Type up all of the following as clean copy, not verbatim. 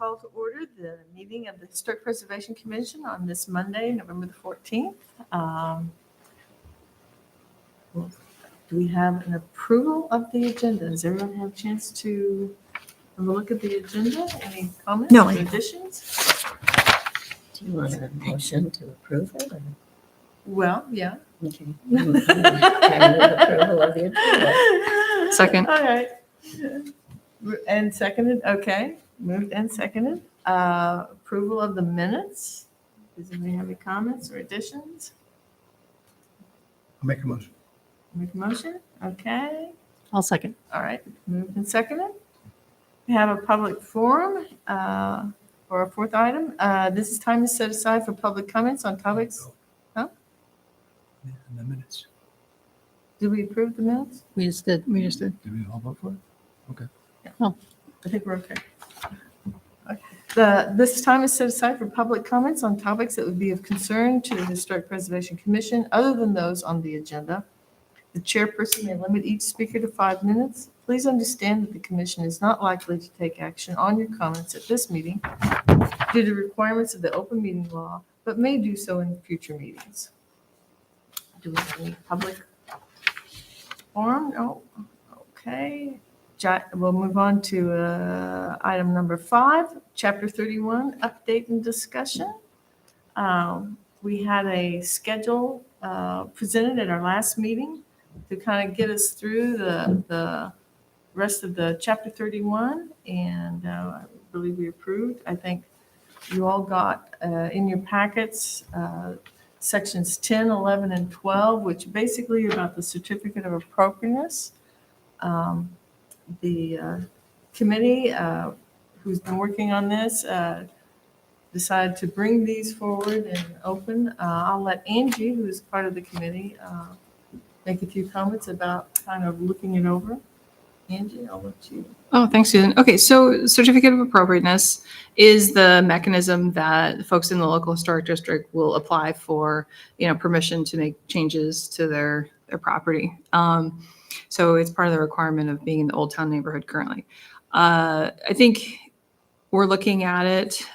call to order the meeting of the Historic Preservation Commission on this Monday, November the 14th. Do we have an approval of the agenda? Does everyone have a chance to have a look at the agenda? Any comments No. or additions? Do you want a motion to approve it? Or? Well, yeah. Okay. I move approval of the agenda. Second. All right. And seconded, okay. Moved and seconded. Approval of the minutes. Does anybody have any comments or additions? I'll make a motion. Make a motion? Okay. I'll second. All right. Moved and seconded. We have a public forum for our fourth item. This is time is set aside for public comments on topics. Huh? In the minutes. Did we approve the minutes? We just did. Did we all vote for it? Okay. I think we're okay. Okay. This time is set aside for public comments on topics that would be of concern to the Historic Preservation Commission other than those on the agenda. The chairperson may limit each speaker to 5 minutes. Please understand that the commission is not likely to take action on your comments at this meeting due to requirements of the open meeting law, but may do so in future meetings. Do we have any public forum? No? Okay. We'll move on to item number 5, Chapter 31, update and discussion. We had a schedule presented at our last meeting to kind of get us through the rest of the Chapter 31, and I believe we approved. I think you all got in your packets sections 10, 11, and 12, which basically are about the certificate of appropriateness. The committee who's been working on this decided to bring these forward and open. I'll let Angie, who is part of the committee, make a few comments about kind of looking it over. Angie, I'll let you. Oh, thanks, Susan. Okay, so certificate of appropriateness is the mechanism that folks in the local historic district will apply for, permission to make changes to their property. So it's part of the requirement of being in the Old Town neighborhood currently. I think we're looking at it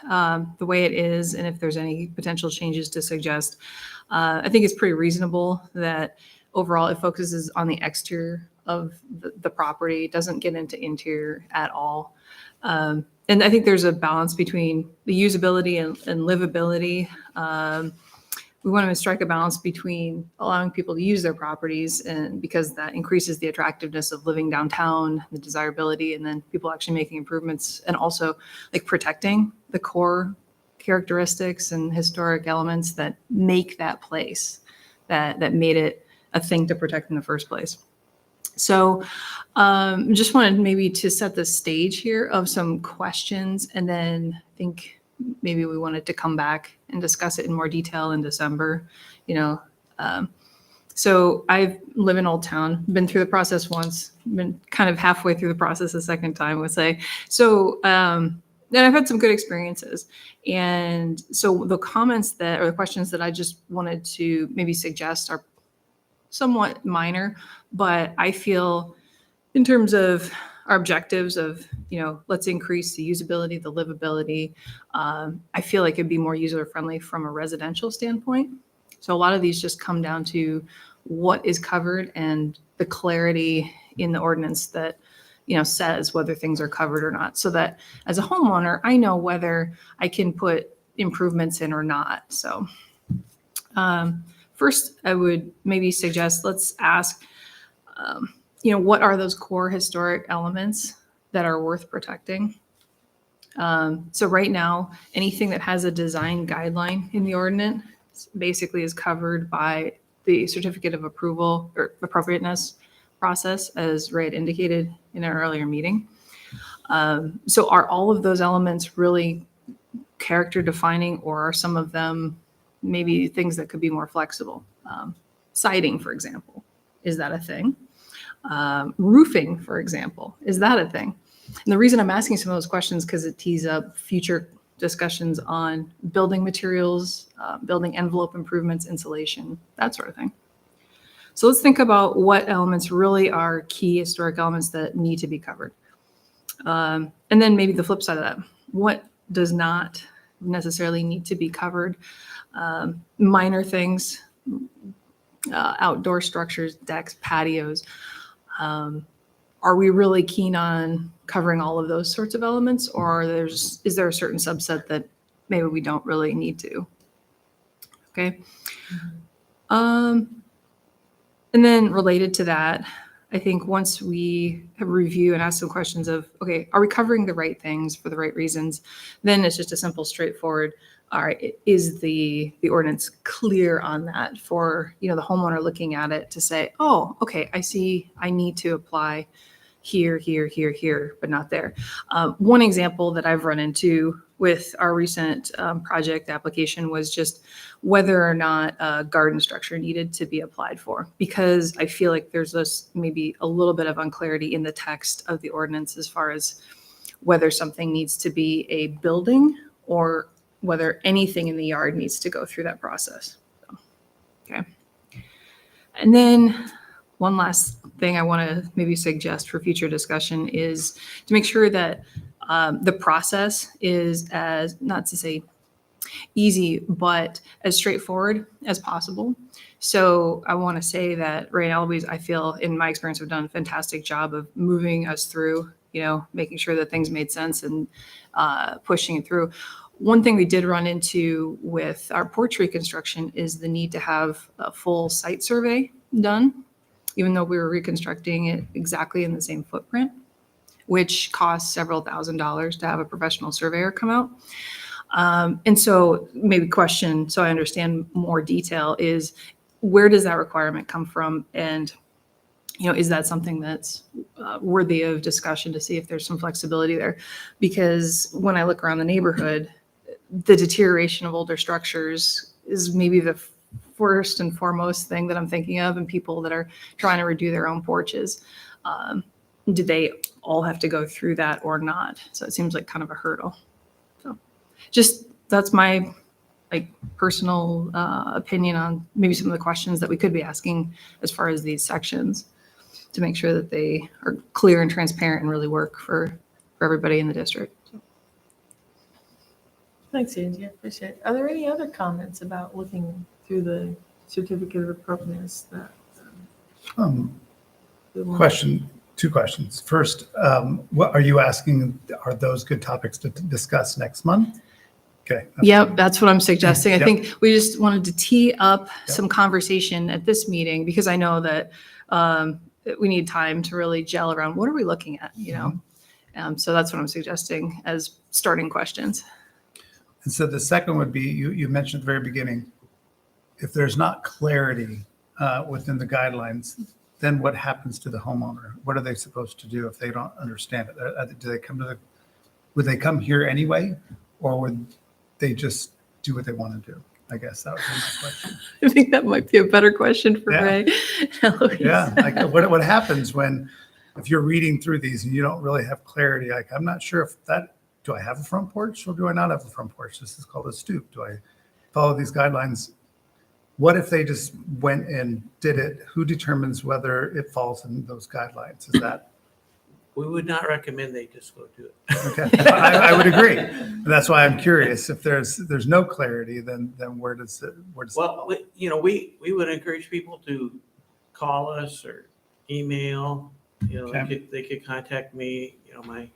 the way it is, and if there's any potential changes to suggest, I think it's pretty reasonable that overall it focuses on the exterior of the property, it doesn't get into interior at all. And I think there's a balance between the usability and livability. We want to strike a balance between allowing people to use their properties, and because that increases the attractiveness of living downtown, the desirability, and then people actually making improvements, and also like protecting the core characteristics and historic elements that make that place, that made it a thing to protect in the first place. So just wanted maybe to set the stage here of some questions, and then I think maybe we wanted to come back and discuss it in more detail in December, So I live in Old Town, been through the process once, been kind of halfway through the process a second time, I would say. So, and I've had some good experiences. And so the comments or the questions that I just wanted to maybe suggest are somewhat minor, but I feel in terms of our objectives of, let's increase the usability, the livability. I feel like it'd be more user-friendly from a residential standpoint. So a lot of these just come down to what is covered and the clarity in the ordinance that, says whether things are covered or not. So that as a homeowner, I know whether I can put improvements in or not. So first, I would maybe suggest, let's ask, what are those core historic elements that are worth protecting? So right now, anything that has a design guideline in the ordinance basically is covered by the certificate of approval or appropriateness process, as Ray had indicated in our earlier meeting. So are all of those elements really character defining, or are some of them maybe things that could be more flexible? Siding, for example, is that a thing? Roofing, for example, is that a thing? And the reason I'm asking some of those questions because it tees up future discussions on building materials, building envelope improvements, insulation, that sort of thing. So let's think about what elements really are key historic elements that need to be covered. And then maybe the flip side of that, what does not necessarily need to be covered. Minor things, outdoor structures, decks, patios. Are we really keen on covering all of those sorts of elements, or is there a certain subset that maybe we don't really need to? Okay. And then related to that, I think once we have review and ask some questions of, okay, are we covering the right things for the right reasons? Then it's just a simple, straightforward, all right, is the ordinance clear on that for, the homeowner looking at it to say, oh, okay, I see I need to apply here, but not there. One example that I've run into with our recent project application was just whether or not a garden structure needed to be applied for, because I feel like there's maybe a little bit of unclarity in the text of the ordinance as far as whether something needs to be a building or whether anything in the yard needs to go through that process. Okay. And then one last thing I want to maybe suggest for future discussion is to make sure that the process is as, not to say easy, but as straightforward as possible. So I want to say that Ray and Eloise, I feel in my experience, have done a fantastic job of moving us through, making sure that things made sense and pushing it through. One thing we did run into with our porch reconstruction is the need to have a full site survey done, even though we were reconstructing it exactly in the same footprint, which costs several $1,000s to have a professional surveyor come out. And so maybe question, so I understand more detail, is where does that requirement come from? And, is that something that's worthy of discussion to see if there's some flexibility there? Because when I look around the neighborhood, the deterioration of older structures is maybe the first and foremost thing that I'm thinking of, and people that are trying to redo their own porches. Do they all have to go through that or not? So it seems like kind of a hurdle. So that's my personal opinion on maybe some of the questions that we could be asking as far as these sections, to make sure that they are clear and transparent and really work for everybody in the district. Thanks, Angie. I appreciate it. Are there any other comments about looking through the certificate of appropriateness? Question, two questions. First, what are you asking? Are those good topics to discuss next month? Okay. Yep, that's what I'm suggesting. I Yep. think we just wanted to tee up Yep. some conversation at this meeting, because I know that we need time to really gel around what are we looking at, So that's what I'm suggesting as starting questions. And so the second would be, you mentioned at the very beginning, if there's not clarity within the guidelines, then what happens to the homeowner? What are they supposed to do if they don't understand it? Do they would they come here anyway, or would they just do what they want to do? I guess that would be my question. I think that might be a better question for Yeah. Ray. Eloise. Yeah, like what happens if you're reading through these and you don't really have clarity? Like, I'm not sure do I have a front porch or do I not have a front porch? This is called a stoop. Do I follow these guidelines? What if they just went and did it? Who determines whether it falls in those guidelines? Is that We would not recommend they just go do it. okay? I would agree. And that's why I'm curious. If there's no clarity, then where does it Well, we would encourage people to call us or email. Okay. They could contact me. My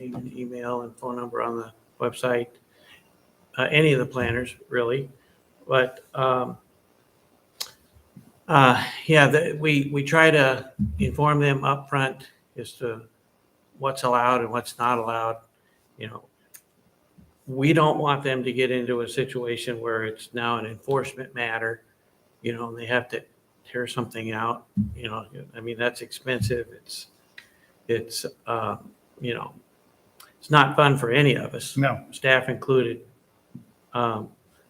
email and phone number on the website. Any of the planners, really. But we try to inform them up front as to what's allowed and what's not allowed. We don't want them to get into a situation where it's now an enforcement matter, and they have to tear something out. That's expensive. It's not fun for any of us, No. staff included.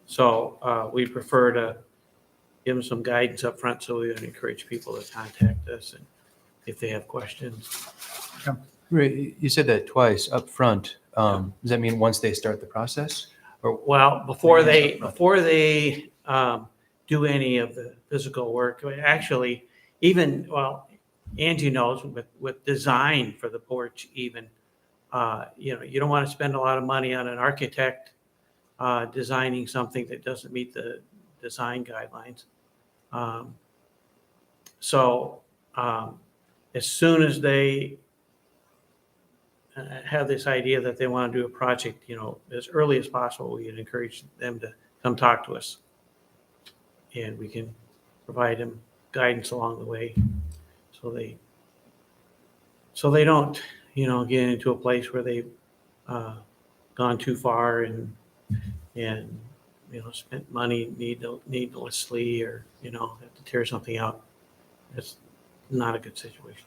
So we prefer to give them some guidance up front, so we would encourage people to contact us and if they have questions. Ray, you said that twice up front. Does that mean once they start the process? Or Well, before they do any of the physical work, actually, Angie knows with design for the porch, even you don't want to spend a lot of money on an architect designing something that doesn't meet the design guidelines. So as soon as they have this idea that they want to do a project, as early as possible, we would encourage them to come talk to us. And we can provide them guidance along the way so they don't, get into a place where they've gone too far and spent money needlessly or, have to tear something out. It's not a good situation.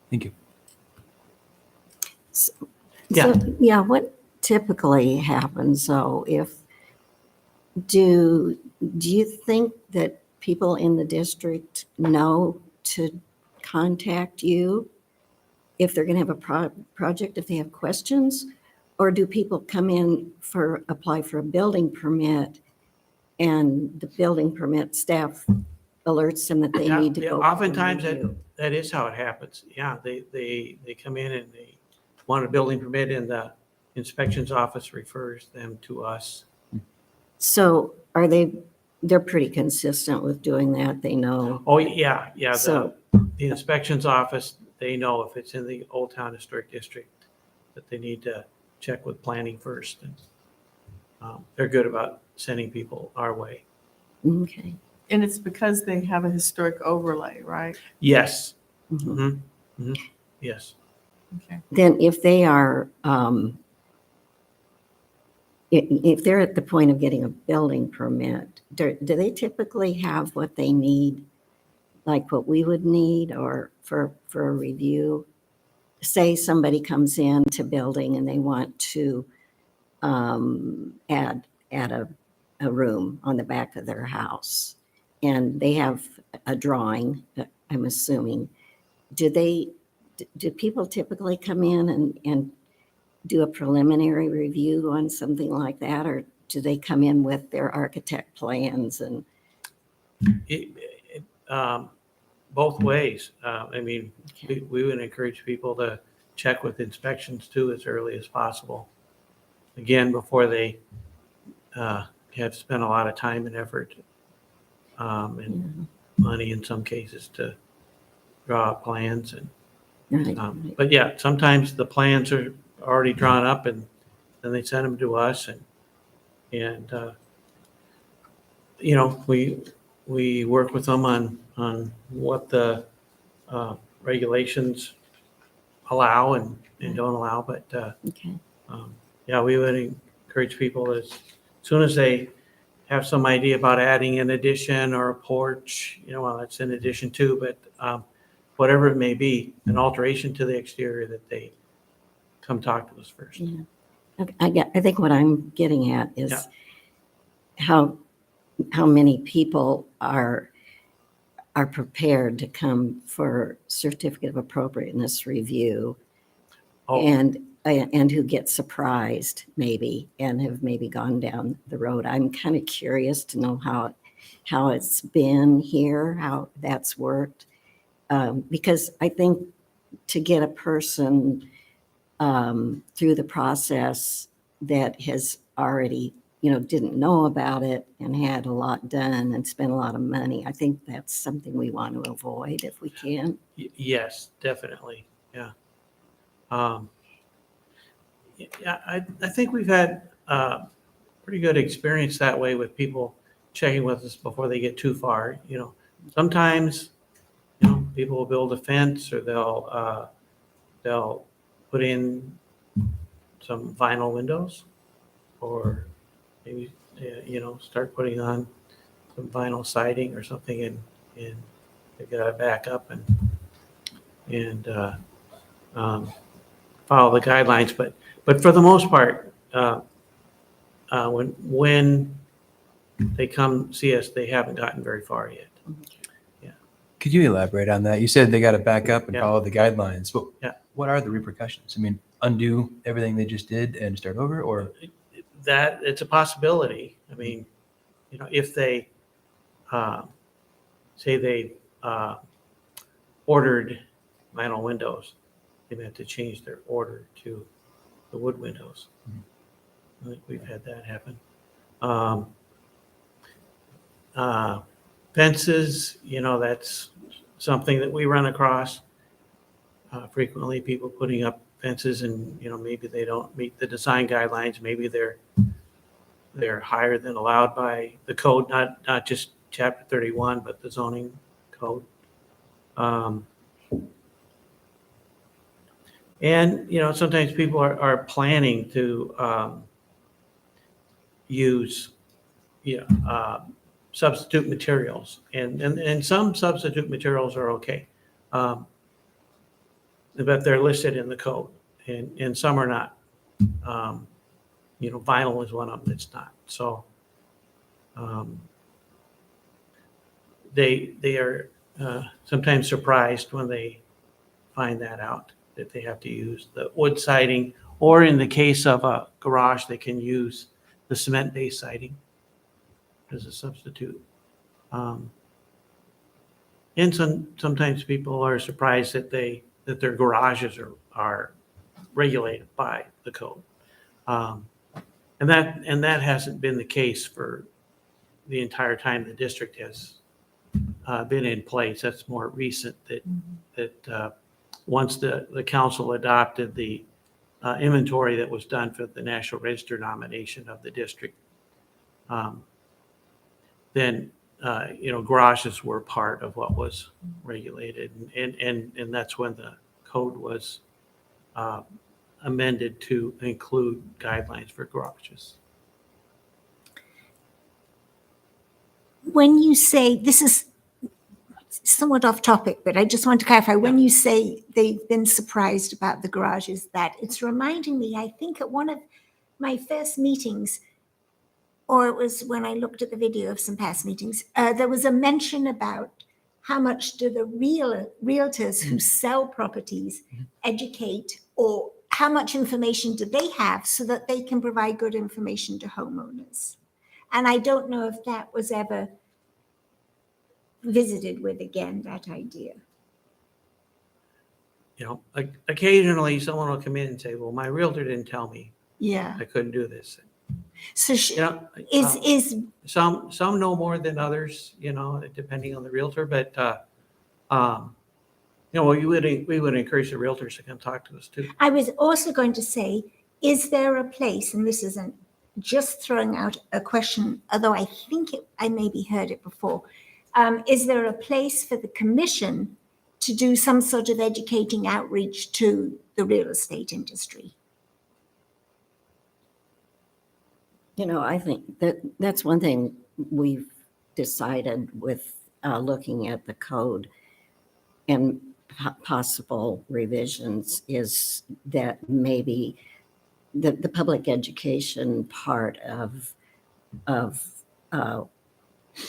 Thank you. Yeah. So, yeah, what typically happens, though, do you think that people in the district know to contact you if they're going to have a project, if they have questions? Or do people come in apply for a building permit and the building permit staff alerts them that they Yeah, need to yeah, go? oftentimes for review? that is how it happens. Yeah, they come in and they want a building permit and the inspections office refers them to us. So they're pretty consistent with doing that, they know? Oh, yeah, So- the inspections office, they know if it's in the Old Town Historic District that they need to check with planning first. And they're good about sending people our way. Okay. And it's because they have a historic overlay, right? Yes. Mhm. Yes. Okay. Then if they are, if they're at the point of getting a building permit, do they typically have what they need, like what we would need or for a review? Say somebody comes in to building and they want to add a room on the back of their house, and they have a drawing, I'm assuming. Do people typically come in and do a preliminary review on something like that, or do they come in with their architect plans and? Both ways. I mean, Okay. we would encourage people to check with inspections too as early as possible. Again, before they have spent a lot of time and effort and money in some cases to draw up plans. And Right. but yeah, sometimes the plans are already drawn up and then they send them to us and we work with them on what the regulations allow and don't allow. But Okay. yeah, we would encourage people as soon as they have some idea about adding an addition or a porch, well, that's an addition too, but whatever it may be, an alteration to the exterior, that they come talk to us first. Yeah. Okay, I think what I'm getting at is Yeah. how many people are prepared to come for certificate of appropriateness review Oh, and who get surprised maybe and have maybe gone down the road. I'm kind of curious to know how it's been here, how that's worked. Because I think to get a person through the process that has already, didn't know about it and had a lot done and spent a lot of money, I think that's something we want to avoid if we can. yes, definitely. Yeah. Yeah, I think we've had pretty good experience that way with people checking with us before they get too far. Sometimes, people will build a fence or they'll put in some vinyl windows or maybe, start putting on some vinyl siding or something and they gotta back up and follow the guidelines. But for the most part, when they come see us, they haven't gotten very far yet. Could you elaborate on that? You said they got to back up and Yeah. follow the guidelines, but Yeah. what are the repercussions? I mean, undo everything they just did and start over, or? That it's a possibility. I mean, if they say they ordered vinyl windows they meant to change their order to the wood windows. I think we've had that happen. Fences, that's something that we run across frequently, people putting up fences and, maybe they don't meet the design guidelines. Maybe they're higher than allowed by the code, not just chapter 31, but the zoning code. And, sometimes people are planning to use substitute materials, and some substitute materials are okay, but they're listed in the code, and some are not. Vinyl is one of them that's not. So they are sometimes surprised when they find that out, that they have to use the wood siding, or in the case of a garage, they can use the cement-based siding as a substitute. And sometimes people are surprised that their garages are regulated by the code. And that hasn't been the case for the entire time the district has been in place. That's more recent, that once the council adopted the inventory that was done for the National Register nomination of the district, then garages were part of what was regulated, and that's when the code was amended to include guidelines for garages. When you say, this is somewhat off topic, but I just want to clarify, when you say they've been surprised about the garages, that it's reminding me, I think at one of my first meetings, or it was when I looked at the video of some past meetings, there was a mention about how much do the realtors who sell properties educate, or how much information do they have so that they can provide good information to homeowners? And I don't know if that was ever visited with again, that idea. Occasionally someone will come in and say, well, my realtor didn't tell me Yeah. I couldn't do this. So Is some know more than others, depending on the realtor, but we would encourage the realtors to come talk to us too. I was also going to say, is there a place, and this isn't just throwing out a question, although I think I maybe heard it before, is there a place for the commission to do some sort of educating outreach to the real estate industry? I think that's one thing we've decided with looking at the code and possible revisions, is that maybe the public education part of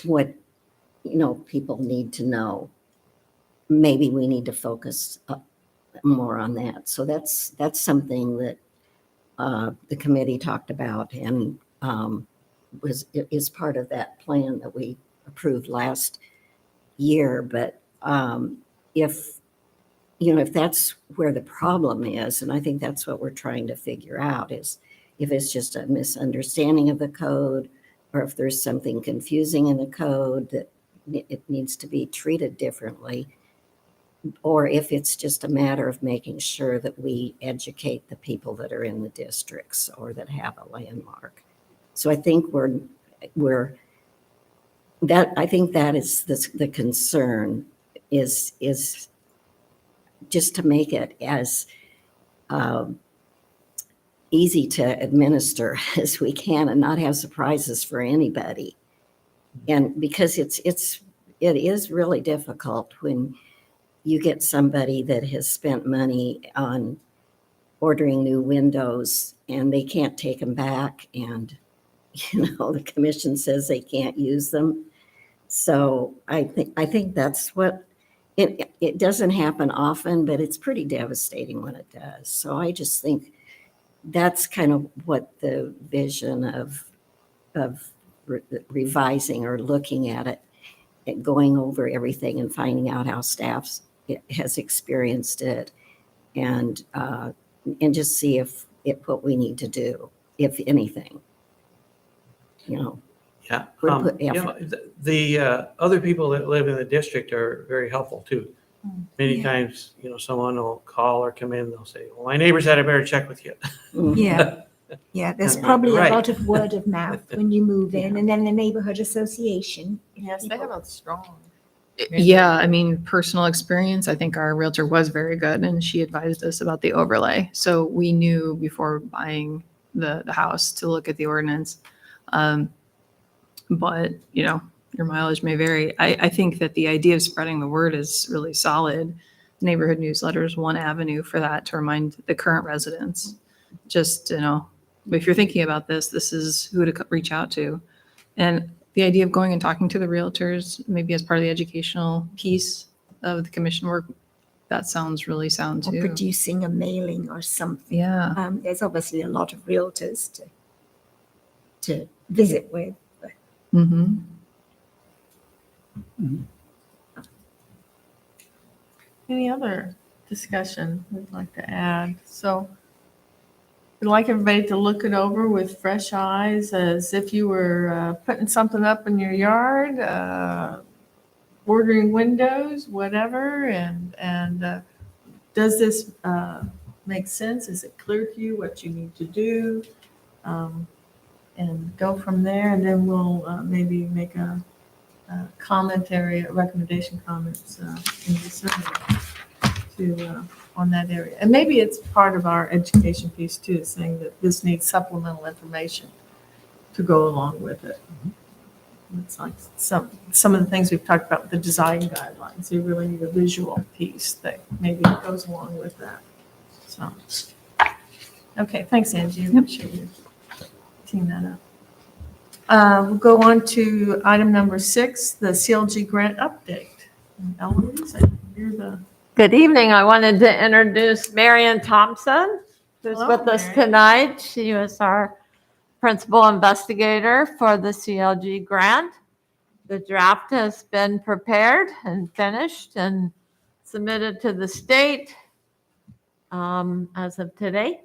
what people need to know, maybe we need to focus more on that. So that's something that the committee talked about, and is part of that plan that we approved last year. But if that's where the problem is, and I think that's what we're trying to figure out, is if it's just a misunderstanding of the code, or if there's something confusing in the code that it needs to be treated differently, or if it's just a matter of making sure that we educate the people that are in the districts or that have a landmark. So I think I think that is the concern, is just to make it as easy to administer as we can and not have surprises for anybody. And because it is really difficult when you get somebody that has spent money on ordering new windows and they can't take them back, and the commission says they can't use them. So I think that's what it doesn't happen often, but it's pretty devastating when it does. So I just think that's kind of what the vision of revising or looking at it, and going over everything and finding out how staff has experienced it, and just see if what we need to do, if anything. You know, Yeah. Would put You know, effort. the other people that live in the district are very helpful too. Many Yeah. times, someone will call or come in, they'll say, well, my neighbor said I better check with you. Mhm. Yeah. Yeah, there's Right. probably a Right. lot of word of mouth when you move in, and then the neighborhood association. Yes, they have a strong. Yeah, I mean, personal experience, I think our realtor was very good and she advised us about the overlay. So we knew before buying the house to look at the ordinance. But, your mileage may vary. I think that the idea of spreading the word is really solid. Neighborhood newsletter is one avenue for that to remind the current residents. Just, if you're thinking about this, this is who to reach out to. And the idea of going and talking to the realtors, maybe as part of the educational piece of the commission work, that sounds really sound Or too. producing a mailing or something. Yeah. There's obviously a lot of realtors to visit with. Mm-hmm. Any other discussion we'd like to add? So we'd like everybody to look it over with fresh eyes as if you were putting something up in your yard, ordering windows, whatever, and does this make sense? Is it clear to you what you need to do? And go from there, and then we'll maybe make a commentary, recommendation comments in December on that area. And maybe it's part of our education piece too, saying that this needs supplemental information to go along with it. It's like some of the things we've talked about with the design guidelines. You really need a visual piece that maybe goes along with that. So, okay, thanks, Angie. I appreciate you teeing that up. We'll go on to item number 6, the CLG grant update. And Eloise, you're the Good evening. I wanted to introduce Marion Thompson, who's Hello, with us Marion. tonight. She was our principal investigator for the CLG grant. The draft has been prepared and finished and submitted to the state as of today.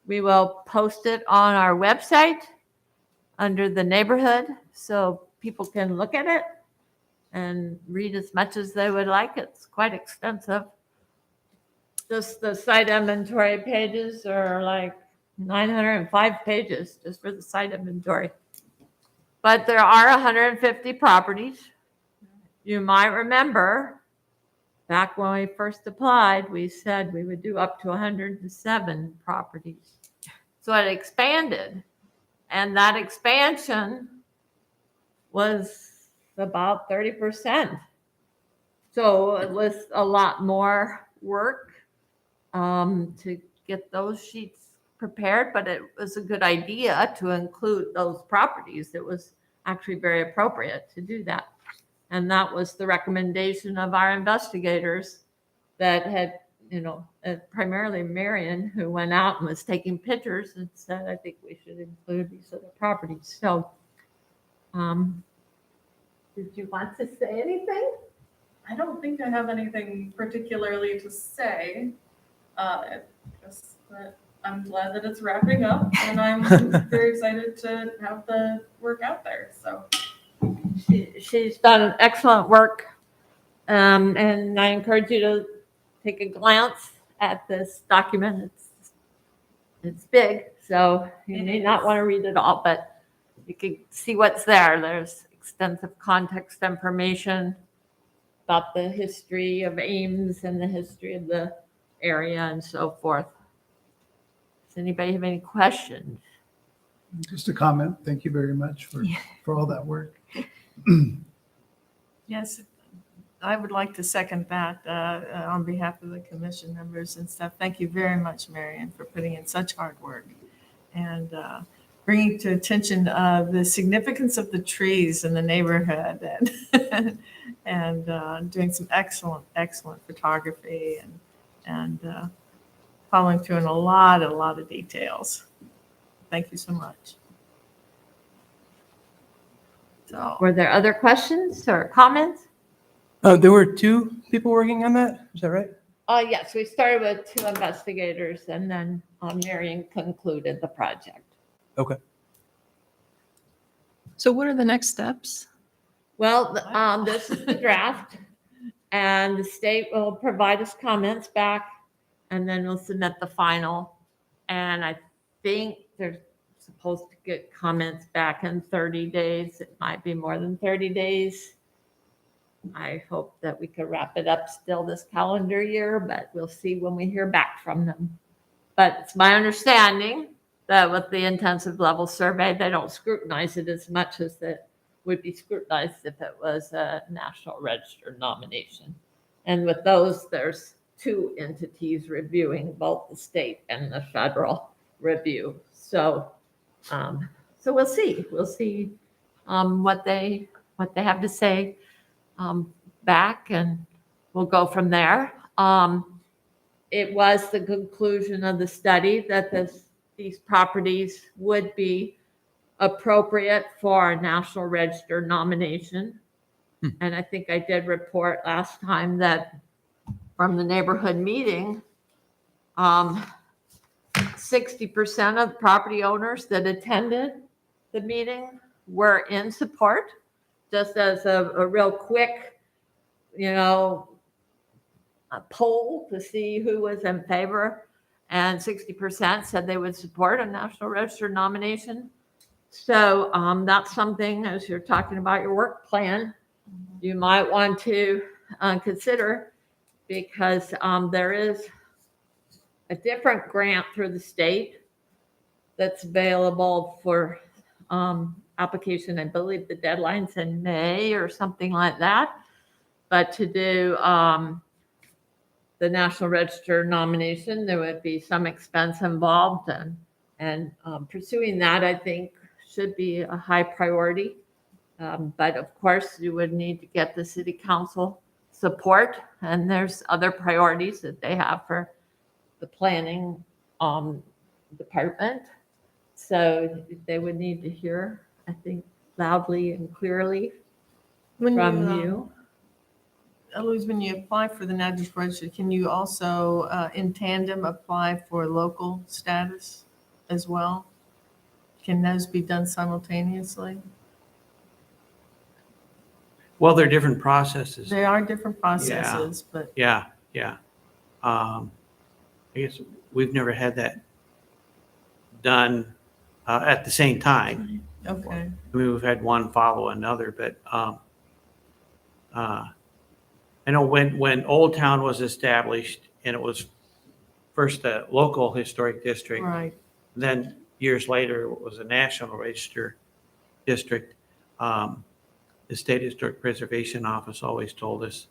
We will post it on our website under the neighborhood so people can look at it and read as much as they would like. It's quite extensive. Just the site inventory pages are like 905 pages just for the site inventory. But there are 150 properties. You might remember back when we first applied, we said we would do up to 107 properties. So it expanded, and that expansion was about 30%. So it was a lot more work to get those sheets prepared, but it was a good idea to include those properties. It was actually very appropriate to do that. And that was the recommendation of our investigators that had, primarily Marion, who went out and was taking pictures and said, I think we should include these other properties. So, did you want to say anything? I don't think I have anything particularly to say. But I'm glad that it's wrapping up, and I'm very excited to have the work out there. So, She's done excellent work. And I encourage you to take a glance at this document. It's big, so you may not want to read it all, but you can see what's there. There's extensive context information about the history of Ames and the history of the area and so forth. Does anybody have any questions? Just a comment. Thank you very much for all that work. yes, I would like to second that on behalf of the commission members and stuff. Thank you very much, Marion, for putting in such hard work and bringing to attention the significance of the trees in the neighborhood and doing some excellent photography and following through in a lot of details. Thank you so much. So, Were there other questions or comments? There were 2 people working on that. Is that right? Yes, we started with 2 investigators and then Marion concluded the project. So what are the next steps? Well, this is the draft and the state will provide us comments back and then we'll submit the final. And I think they're supposed to get comments back in 30 days. It might be more than 30 days. I hope that we could wrap it up still this calendar year, but we'll see when we hear back from them. But it's my understanding that with the intensive level survey, they don't scrutinize it as much as it would be scrutinized if it was a National Register nomination. And with those, there's 2 entities reviewing, both the state and the federal review. So, so we'll see. We'll see what they have to say back, and we'll go from there. It was the conclusion of the study that these properties would be appropriate for a National Register nomination. And I think I did report last time that from the neighborhood meeting, 60% of property owners that attended the meeting were in support. Just as a real quick, a poll to see who was in favor, and 60% said they would support a National Register nomination. So that's something, as you're talking about your work plan, you might want to consider, because there is a different grant through the state that's available for application. I believe the deadline's in May or something like that. But to do the National Register nomination, there would be some expense involved, and pursuing that, I think, should be a high priority. But of course, you would need to get the city council support, and there's other priorities that they have for the planning department. So they would need to hear, I think, loudly and clearly from you. Eloise, when you apply for the National Register, can you also, in tandem, apply for local status as well? Can those be done simultaneously? Well, they're different processes. They are different processes, but Yeah. I guess we've never had that done at the same time. okay. I mean, we've had one follow another, but I know when Old Town was established and it was first a local historic district, Right. then years later it was a National Register district. The State Historic Preservation Office always told us,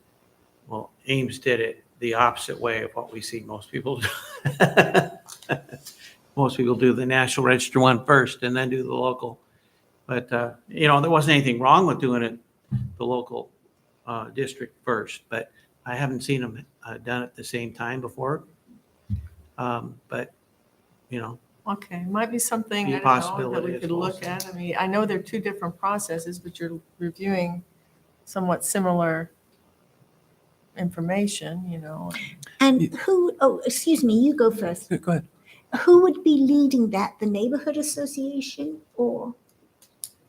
well, Ames did it the opposite way of what we see most people do. Most people do the National Register one first and then do the local. But, there wasn't anything wrong with doing it the local district first, but I haven't seen them done at the same time before. But, Okay, might be something, Be a I don't know, that possibility, we I could look suppose. at. I mean, I know they're 2 different processes, but you're reviewing somewhat similar information, And excuse me, you go first. Go ahead. Who would be leading that? The neighborhood association or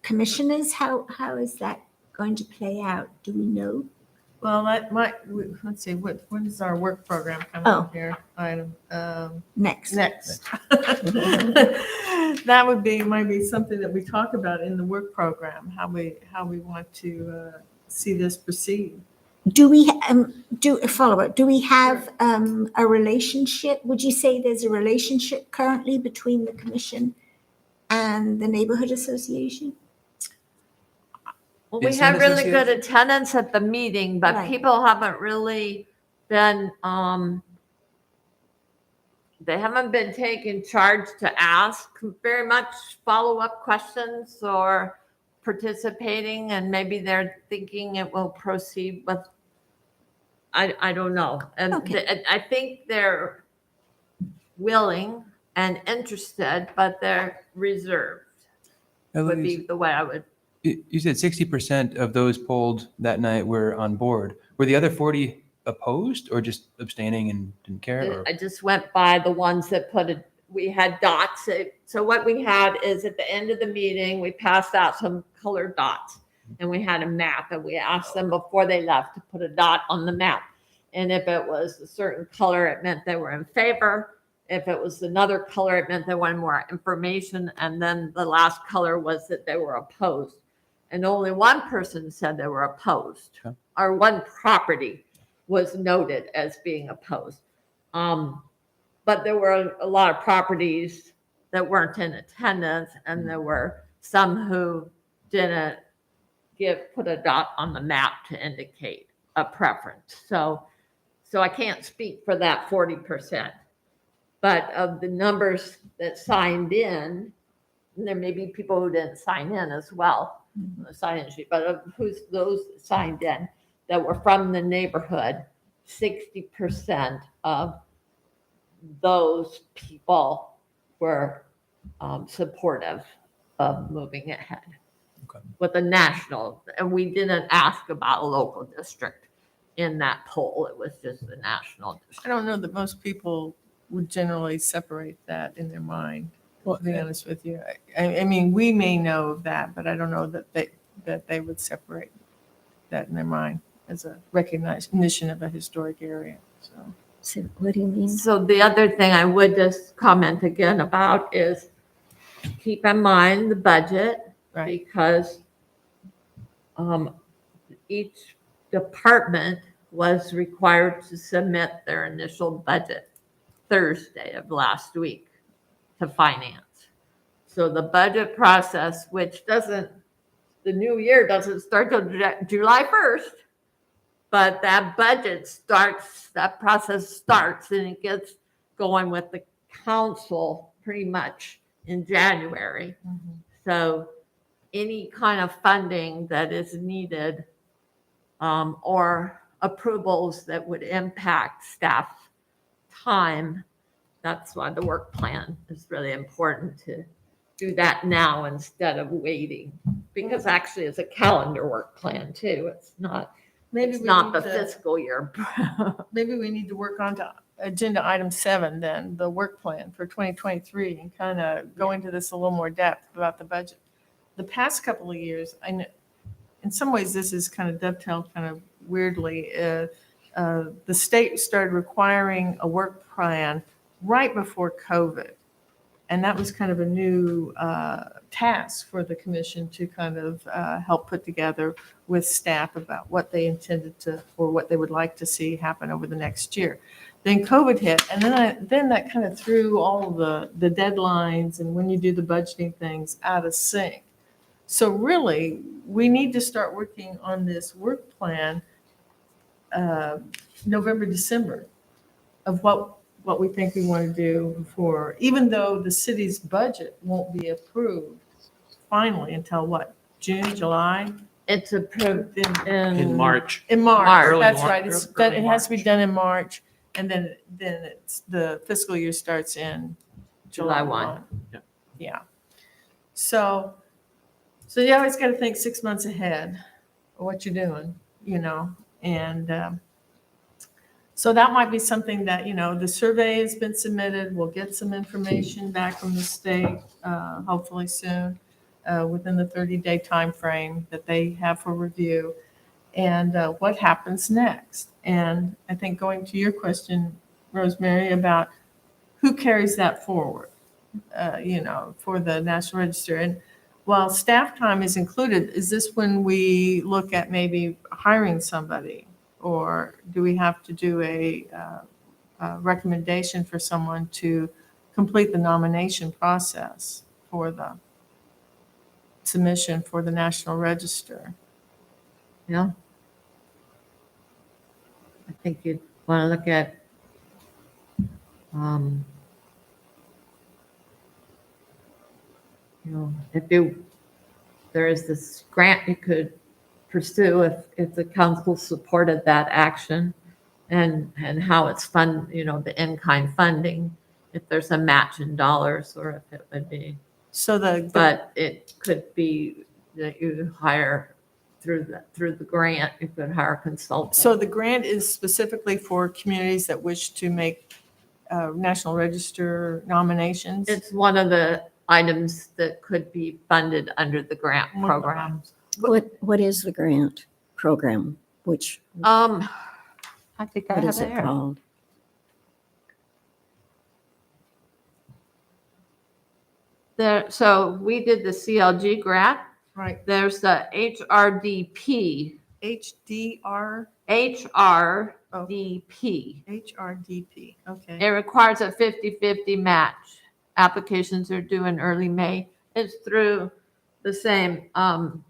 commissioners? How is that going to play out? Do we know? Well, let's see, what is our work program coming Oh. up here? Item, Next. next. That would be, might be something that we talk about in the work program, how we want to see this proceed. Do we do a follow-up? Do we have a relationship? Would you say there's a relationship currently between the commission and the neighborhood association? Well, we Is had that really good associated? attendance at the meeting, but Right. people haven't really been, they haven't been taken charge to ask very much follow-up questions or participating, and maybe they're thinking it will proceed with, I don't know. And Okay. I think they're willing and interested, but they're reserved, would be the way I would. You said 60% of those polled that night were on board. Were the other 40 opposed or just abstaining and didn't care? Or? I just went by the ones that we had dots. So what we had is at the end of the meeting, we passed out some colored dots and we had a map and we asked them before they left to put a dot on the map. And if it was a certain color, it meant they were in favor. If it was another color, it meant they wanted more information. And then the last color was that they were opposed. And only one person said they were opposed, Okay. or one property was noted as being opposed. But there were a lot of properties that weren't in attendance, and there were some who didn't put a dot on the map to indicate a preference. So I can't speak for that 40%. But of the numbers that signed in, and there may be people who didn't sign in as well, on the sign-in sheet, but of those that signed in that were from the neighborhood, 60% of those people were supportive of moving ahead Okay. with a national. And we didn't ask about a local district in that poll. It was just the national I district. don't know that most people would generally separate that in their mind, to be honest with you. I mean, we may know of that, but I don't know that they would separate that in their mind as a recognition of a historic area, so. So what do you mean? So the other thing I would just comment again about is keep in mind the budget, Right. because each department was required to submit their initial budget Thursday of last week to finance. So the budget process, which the new year doesn't start till July 1st, but that process starts and it gets going with the council pretty much in January. So any kind of funding that is needed or approvals that would impact staff time, that's why the work plan is really important, to do that now instead of waiting. Because actually it's a calendar work plan too. It's not the fiscal year. Maybe we need to work on to agenda item 7 then, the work plan for 2023, and kind of go into this a little more depth about the budget. The past couple of years, I know, in some ways this is kind of dovetailed kind of weirdly. The state started requiring a work plan right before COVID. And that was kind of a new task for the commission to kind of help put together with staff about what they intended to, or what they would like to see happen over the next year. Then COVID hit, and then that kind of threw all the deadlines and when you do the budgeting things out of sync. So really, we need to start working on this work plan November, December, of what we think we want to do for, even though the city's budget won't be approved finally until what, June, July? It's approved In March. In March, March. that's Early right. Mar- It's early done, it has to be March. done in March, and then it's, the fiscal year starts in July July 1. 1. Yep. Yeah. So you always got to think 6 months ahead of what you're doing, and so that might be something that, the survey has been submitted. We'll get some information back from the state, hopefully soon, within the 30-day time frame that they have for review, and what happens next. And I think going to your question, Rosemary, about who carries that forward, for the National Register. And while staff time is included, is this when we look at maybe hiring somebody? Or do we have to do a recommendation for someone to complete the nomination process for the submission for the National Register? Yeah. I think you'd want to look at, there is this grant you could pursue if the council supported that action, and how it's the in-kind funding, if there's a match in dollars, or if it would be, So but it could be that you hire through the grant, you could hire a consultant. So the grant is specifically for communities that wish to make National Register nominations? It's one of the items that could be funded under the grant One of the program. What is the grant program? Which, I think I what have is it it here. called? So we did the CLG grant. Right, There's the HRDP, HDR, HRDP. HRDP, okay. It requires a 50-50 match. Applications are due in early May. It's through the same the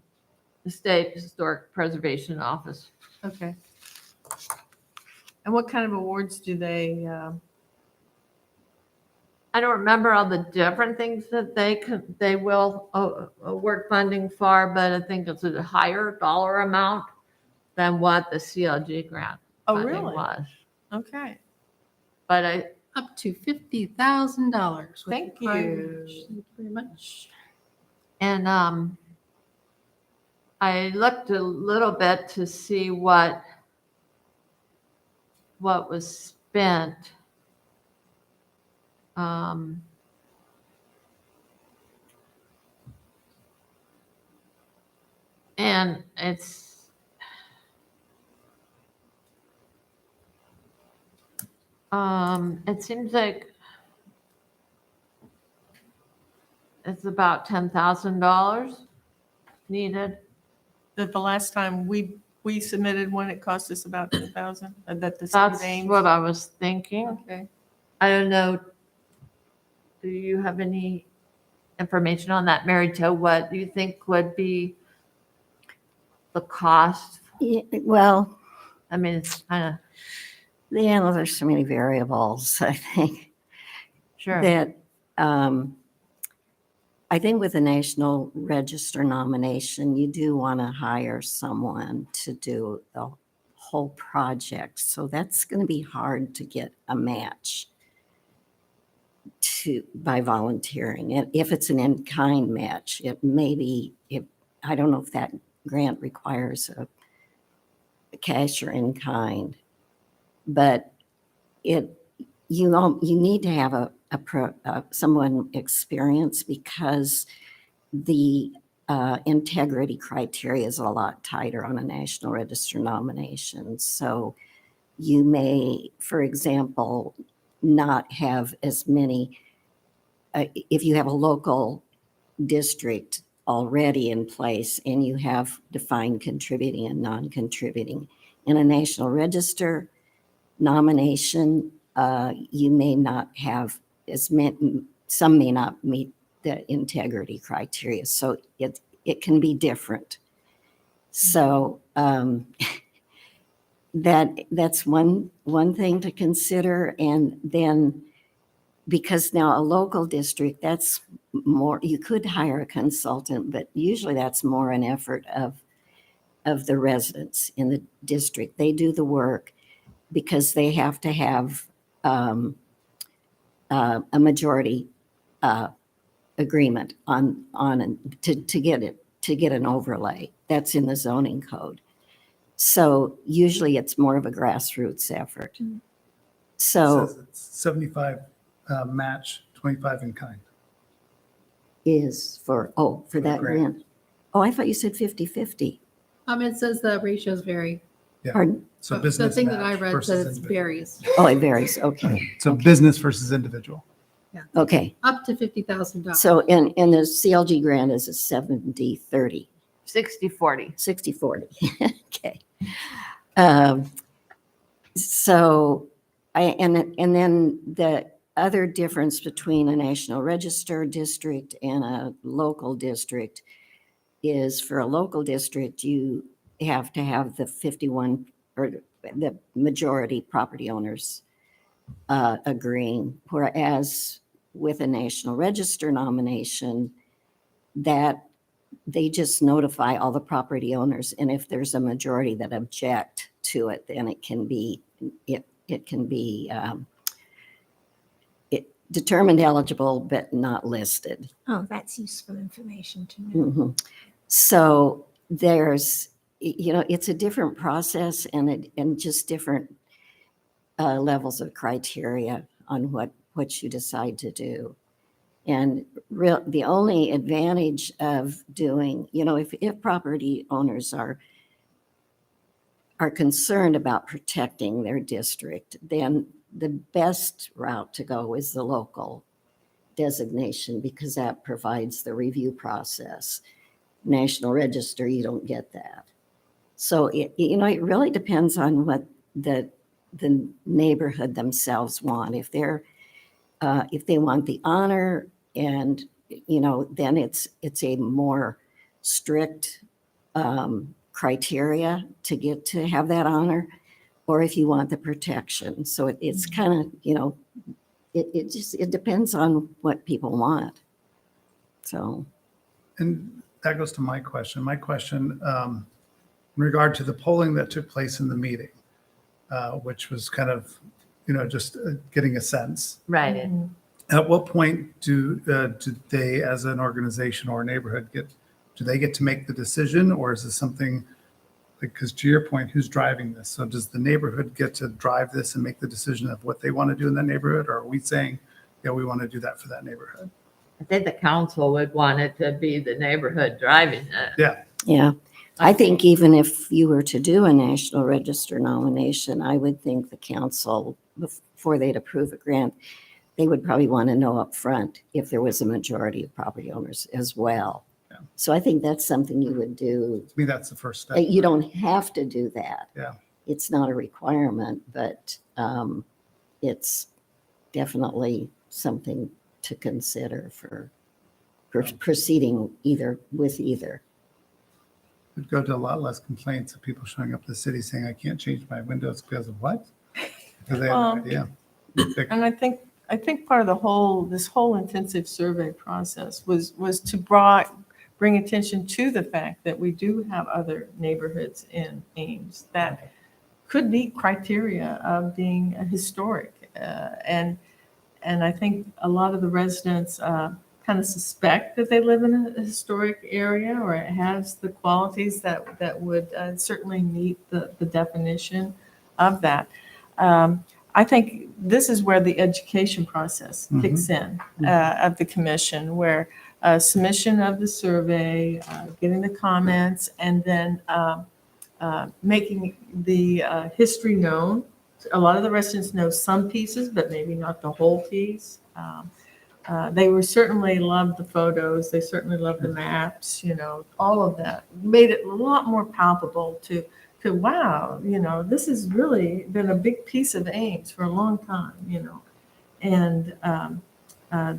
State Historic Preservation Office. Okay. And what kind of awards do they, I don't remember all the different things that they will award funding for, but I think it's a higher dollar amount than what the CLG grant oh, funding really? was. Okay, But I, Up to $50,000. with Thank required you. match. Thank you very much. and I looked a little bit to see what was spent. And it seems like it's about $10,000 needed. that the last time we submitted one, it cost us about 2,000, that the city of That's Ames. what I was thinking. Okay. I don't know. Do you have any information on that, Mary Jo? What do you think would be the cost? Yeah, well, I mean, it's kind of, there's so many variables, I think, sure. that I think with the National Register nomination, you do want to hire someone to do the whole project. So that's going to be hard to get a match by volunteering. And if it's an in-kind match, it may be, I don't know if that grant requires a cash or in-kind, but you need to have someone experienced, because the integrity criteria is a lot tighter on a National Register nomination. So you may, for example, not have as many, if you have a local district already in place and you have defined contributing and non-contributing. In a National Register nomination, you may not have as many, some may not meet the integrity criteria. So it can be different. So that's one thing to consider. And then, because now a local district, that's more, you could hire a consultant, but usually that's more an effort of the residents in the district. They do the work because they have to have a majority agreement to get an overlay. That's in the zoning code. So usually it's more of a grassroots effort. It So says it's 75 match, 25 in kind. is for the that grant. grant. Oh, I thought you said 50-50. It says the ratios vary. Pardon? So But business the thing that I match read versus says it individual. varies. Oh, it varies. Okay. So business versus individual. Okay. Up to $50,000. So in the CLG grant is a 70-30. 60-40. 60-40. Okay. So and then the other difference between a National Register district and a local district is, for a local district, you have to have the 51 or the majority property owners agreeing, whereas with a National Register nomination, that they just notify all the property owners, and if there's a majority that object to it, then it can be determined eligible but not listed. Oh, that's useful information to know. Mhm. So there's it's a different process and just different levels of criteria on what you decide to do. And the only advantage of doing, if property owners are concerned about protecting their district, then the best route to go is the local designation, because that provides the review process. National Register, you don't get that. So it really depends on what the neighborhood themselves want. If they want the honor, and then it's a more strict criteria to get to have that honor, or if you want the protection. So it's kind of, it depends on what people want. So. And that goes to my question. My question, in regard to the polling that took place in the meeting, which was kind of, just getting a sense. Right. At what point do they, as an organization or a neighborhood, do they get to make the decision, or is this something, because to your point, who's driving this? So does the neighborhood get to drive this and make the decision of what they want to do in that neighborhood, or are we saying, yeah, we want to do that for that neighborhood? I think the council would want it to be the neighborhood driving it. Yeah, I think even if you were to do a National Register nomination, I would think the council, before they'd approve a grant, they would probably want to know up front if there was a majority of property owners as well. Yeah. So I think that's something you would do. To me, that's the first step. You don't have to do that. Yeah. It's not a requirement, but it's definitely something to consider for proceeding with either. It'd go to a lot less complaints of people showing up to the city saying, I can't change my windows because of what? Because they have no idea. And I think part of this whole intensive survey process was to bring attention to the fact that we do have other neighborhoods in Ames that could meet criteria of being historic. And I think a lot of the residents kind of suspect that they live in a historic area, or it has the qualities that would certainly meet the definition of that. I think this is where the education process kicks in of the commission, where submission of the survey, getting the comments, and then making the history known. A lot of the residents know some pieces, but maybe not the whole piece. They were certainly loved the photos. They certainly loved the maps, all of that. Made it a lot more palpable to wow, this has really been a big piece of Ames for a long time, and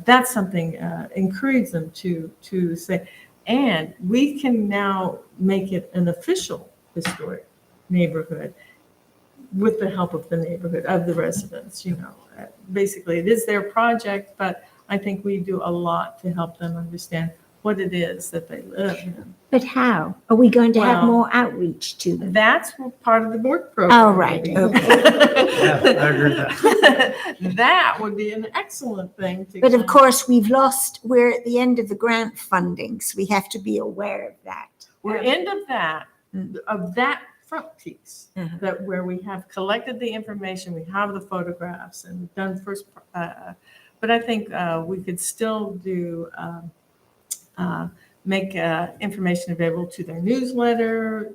that's something encourage them to say. And we can now make it an official historic neighborhood with the help of the neighborhood, of the residents, basically it is their project, but I think we do a lot to help them understand what it is that they live in. But how? Are we going to have Well, more outreach to them? That's part of the work program. Oh, right. maybe. Yeah, I agree with that. That would be an excellent thing to. But of course, we're at the end of the grant funding, so we have to be aware of that. We're end of that front piece, that where we have collected the information, we have the photographs and done first, but I think we could still do, make information available to their newsletter,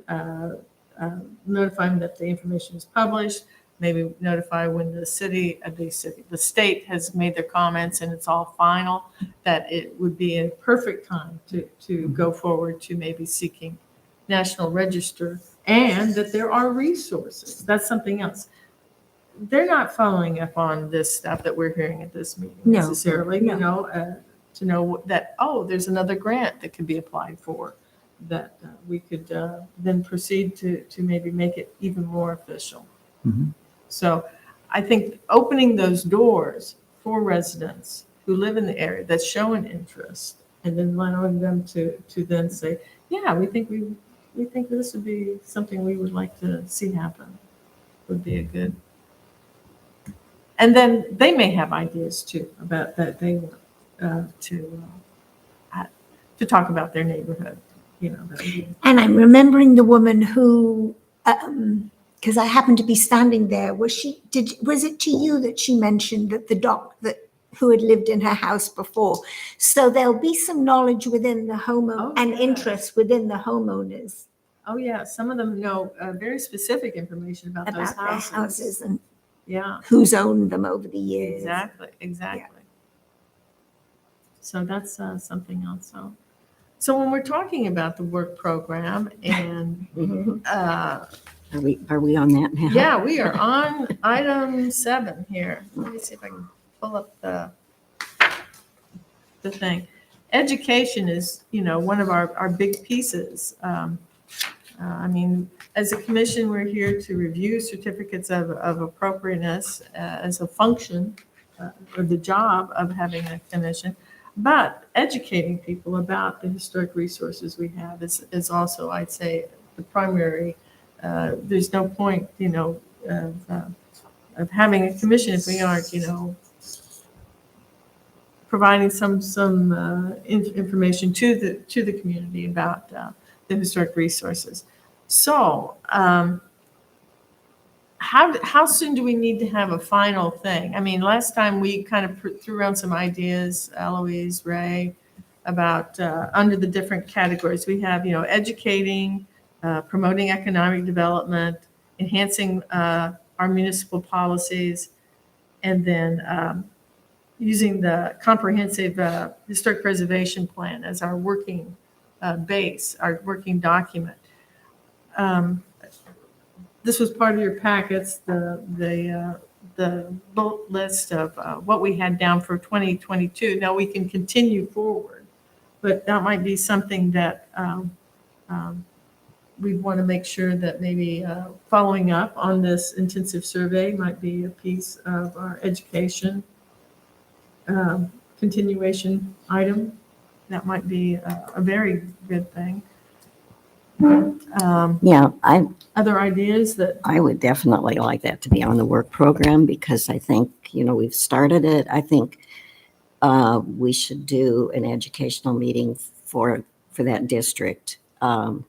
notify them that the information is published, maybe notify when the state has made their comments and it's all final, that it would be a perfect time to go forward to maybe seeking National Register, and that there are resources. That's something else. They're not following up on this stuff that we're hearing at this meeting No, necessarily, no. to know that, there's another grant that could be applied for, that we could then proceed to maybe make it even more official. Mhm. So I think opening those doors for residents who live in the area that's showing interest, and then allowing them to then say, yeah, we think this would be something we would like to see happen, would be a good. And then they may have ideas too about that they want to talk about their neighborhood. you know, that would be- And I'm remembering the woman who, because I happened to be standing there. Was it to you that she mentioned that the who had lived in her house before? So there'll be some knowledge within the homeowner Oh, and yes. interest within the homeowners Oh, yeah, some of them know very specific information about those about their houses and Yeah, who's owned them over the years. exactly. So that's something also. So when we're talking about the work program and, Mhm. uh, Are we on that now? yeah, we are on item 7 here. Let me see if I can pull up the thing. Education is, you know, one of our big pieces. I mean, as a commission, we're here to review certificates of appropriateness as a function or the job of having a commission. But educating people about the historic resources we have is also, I'd say, the primary. There's no point, you know, of having a commission if we aren't, you know, providing some information to the community about the historic resources. So, how soon do we need to have a final thing? I mean, last time we kind of threw around some ideas, Eloise, Ray, about under the different categories. We have, you know, educating, promoting economic development, enhancing our municipal policies, and then using the comprehensive historic preservation plan as our working base, our working document. This was part of your packets, the bullet list of what we had down for 2022. Now we can continue forward, but that might be something that we want to make sure that maybe following up on this intensive survey might be a piece of our education continuation item. That might be a very good thing. Yeah, Other ideas that, I would definitely like that to be on the work program because I think, you know, we've started it. I think we should do an educational meeting for that district and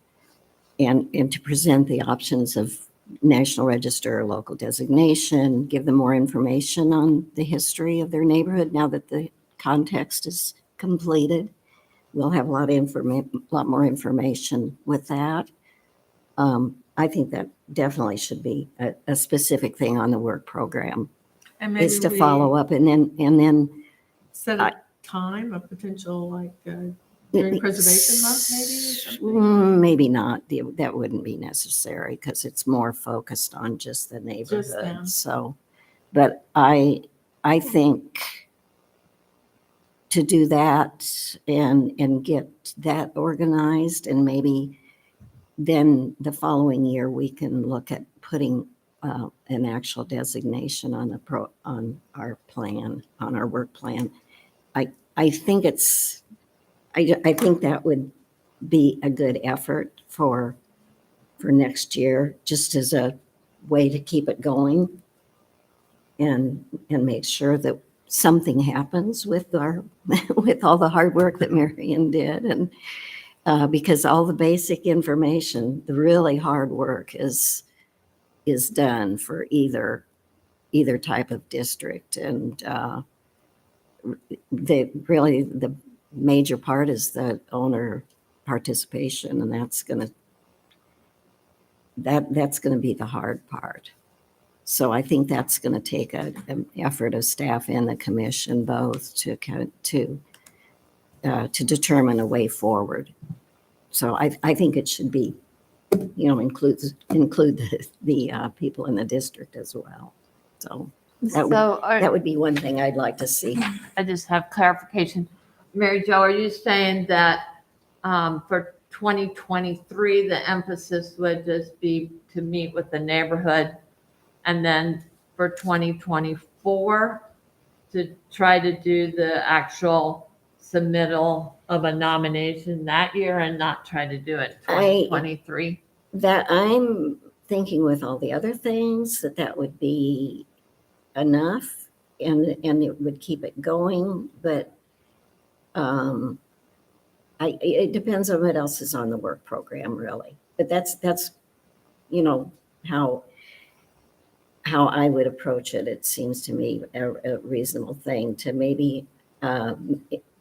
to present the options of National Register or local designation, give them more information on the history of their neighborhood now that the context is completed. We'll have a lot more information with that. I think that definitely should be a specific thing on the work program and maybe is to we follow up and then set a time, a potential like during preservation month maybe or something? Maybe not. That wouldn't be necessary because it's more focused on just the them. neighborhood. So, but I think to do that and get that organized and maybe then the following year we can look at putting an actual designation on our plan, on our work plan. I think I think that would be a good effort for next year, just as a way to keep it going and make sure that something happens with with all the hard work that Marion did. And because all the basic information, the really hard work is done for either type of district. And the major part is the owner participation, and that's going to be the hard part. So I think that's going to take an effort of staff and the commission both to determine a way forward. So I think it should be, you know, include the people in the district as well. So that would be one thing I'd like to see. I just have clarification. Mary Jo, are you saying that for 2023, the emphasis would just be to meet with the neighborhood, and then for 2024 to try to do the actual submittal of a nomination that year and not try to do it 2023? That I'm thinking with all the other things that would be enough and it would keep it going. But it depends on what else is on the work program, really. But that's, you know, how I would approach it. It seems to me a reasonable thing to maybe,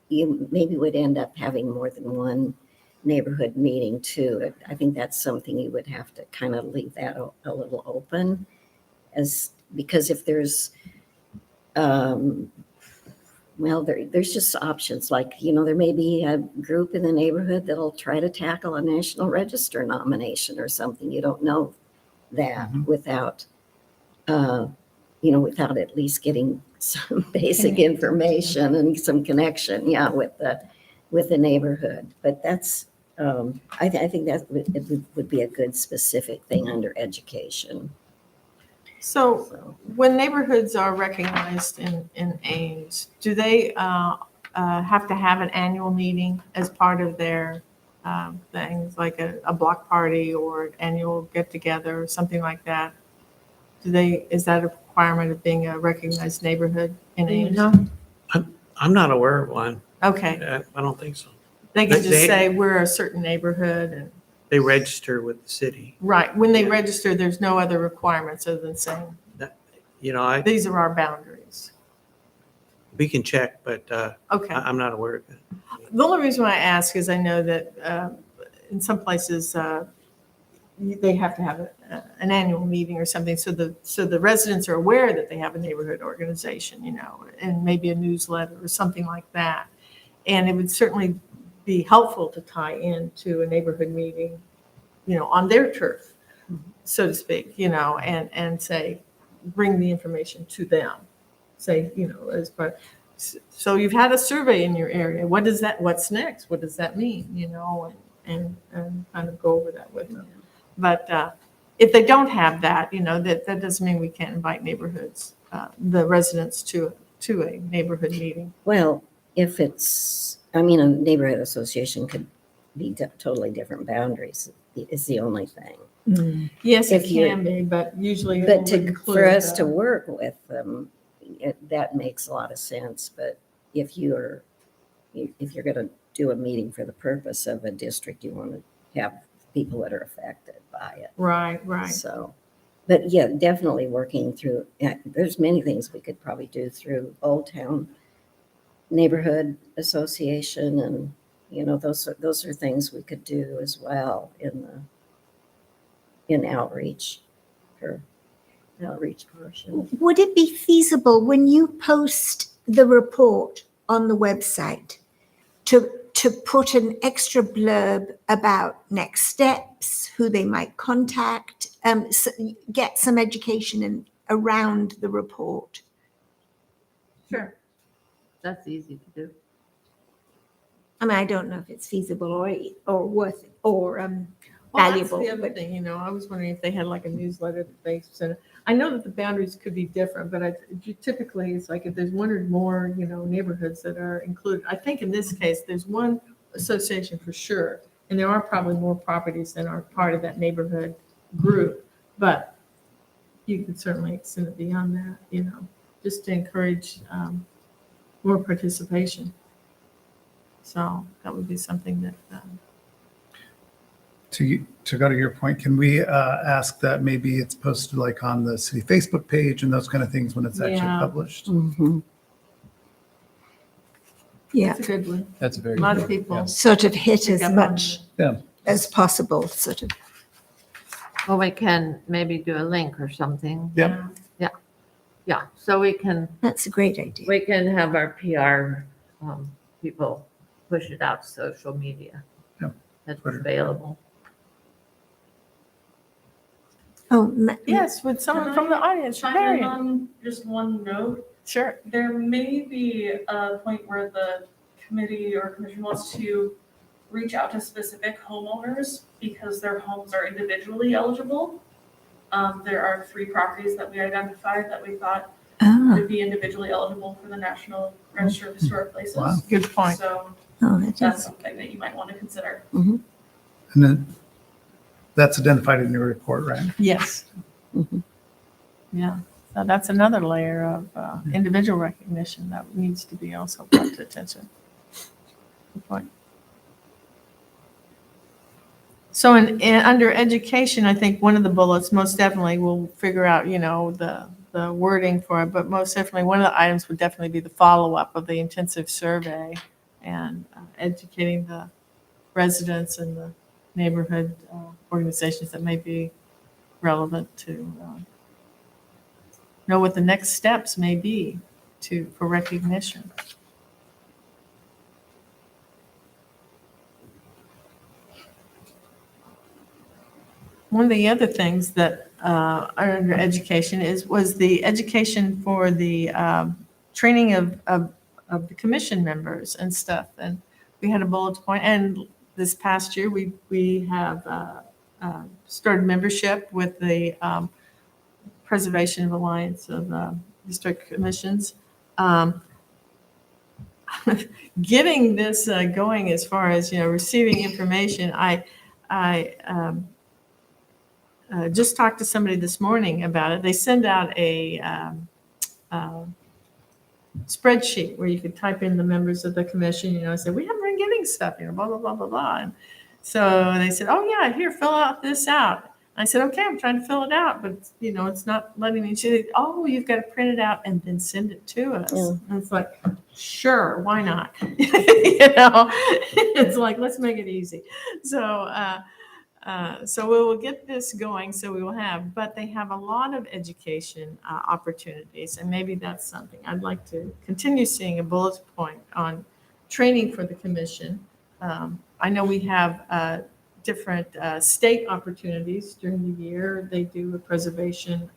you maybe would end up having more than one neighborhood meeting too. I think that's something you would have to kind of leave that a little open, because if there's, well, there's just options, like, you know, there may be a group in the neighborhood that'll try to tackle a National Register nomination or something. You don't know that without, you know, without at least getting some basic information and some connection, yeah, with the neighborhood. But that's, I think that would be a good specific thing under education. So So, when neighborhoods are recognized in Ames, do they have to have an annual meeting as part of their things, like a block party or an annual get-together or something like that? Is that a requirement of being a recognized neighborhood in Ames? I'm not aware of one. Okay, I don't think so. they can just They- say we're a certain neighborhood and, They register with the city. right, when they Yeah. register, there's no other requirements other than saying, You know, these are our boundaries. we can check, but Okay. I'm not aware of it. The only reason why I ask is I know that in some places, they have to have an annual meeting or something, so the residents are aware that they have a neighborhood organization, you know, and maybe a newsletter or something like that. And it would certainly be helpful to tie into a neighborhood meeting, you know, on their turf, so to speak, you know, and say, bring the information to them. Say, you know, as part, so you've had a survey in your area. What's next? What does that mean? You know, and kind of go over that with them. But if they don't have that, you know, that doesn't mean we can't invite neighborhoods, the residents to a neighborhood meeting. well, if it's, I mean, a neighborhood association could be totally different boundaries, is the only thing. Yes, it If you're- can be, but usually it But will for include us to the- work with them, that makes a lot of sense. But if you're going to do a meeting for the purpose of a district, you want to have people that are affected by it. Right. So, but yeah, definitely working through, there's many things we could probably do through Old Town Neighborhood Association, and, you know, those are things we could do as well in outreach portion. Would it be feasible when you post the report on the website to put an extra blurb about next steps, who they might contact, get some education around the report? Sure. That's easy to do. I mean, I don't know if it's feasible or worth it or Well, valuable. that's the other but- thing, you know, I was wondering if they had like a newsletter that they sent. I know that the boundaries could be different, but typically it's like if there's one or more, you know, neighborhoods that are included. I think in this case, there's one association for sure, and there are probably more properties that are part of that neighborhood group, but you could certainly extend it beyond that, you know, just to encourage more participation. So that would be something that, To go to your point, can we ask that maybe it's posted like on the city Facebook page and those kind of things when it's actually Yeah. published? Mhm. Yeah, it's a good one. That's a very A lot good of one, people. yeah. sort of hit pick as up on much Yeah. as possible, sort of. Well, we can maybe do a link or something. Yep. Yeah, so we can That's a great idea. have our PR people push it out to social media. Yeah, That's Twitter. available. Oh, Yes, would someone from the audience, Chime in Marion? on just one note. Sure. There may be a point where the committee or commission wants to reach out to specific homeowners because their homes are individually eligible. There are 3 properties that we identified that we thought would be individually eligible for the National Register of Historic Places. Wow. Good point. So Oh, that that's is, something that you might want to consider. And then that's identified in your report, right? Yes. Mhm. Yeah, so that's another layer of individual recognition that needs to be also brought to attention. Good point. So under education, I think one of the bullets most definitely will figure out, the wording for it, but most definitely one of the items would definitely be the follow-up of the intensive survey and educating the residents and the neighborhood organizations that may be relevant to know what the next steps may be for recognition. One of the other things that are under education was the education for the training of the commission members and stuff. And we had a bullet point. And this past year, we have started membership with the Preservation Alliance of District Commissions. Getting this going as far as receiving information, I just talked to somebody this morning about it. They send out a spreadsheet where you could type in the members of the commission, say, we haven't been getting stuff, blah, blah, blah, blah, blah. And so they said, oh yeah, here, fill this out. I said, okay, I'm trying to fill it out, but it's not letting me. She said, oh, you've got to print it out and then send it to us. Yeah. And it's like, sure, why not? It's like, let's make it easy. So we will get this going. So we will have, but they have a lot of education opportunities, and maybe that's something I'd like to continue seeing a bullet point on training for the commission. I know we have different state opportunities during the year. They do a preservation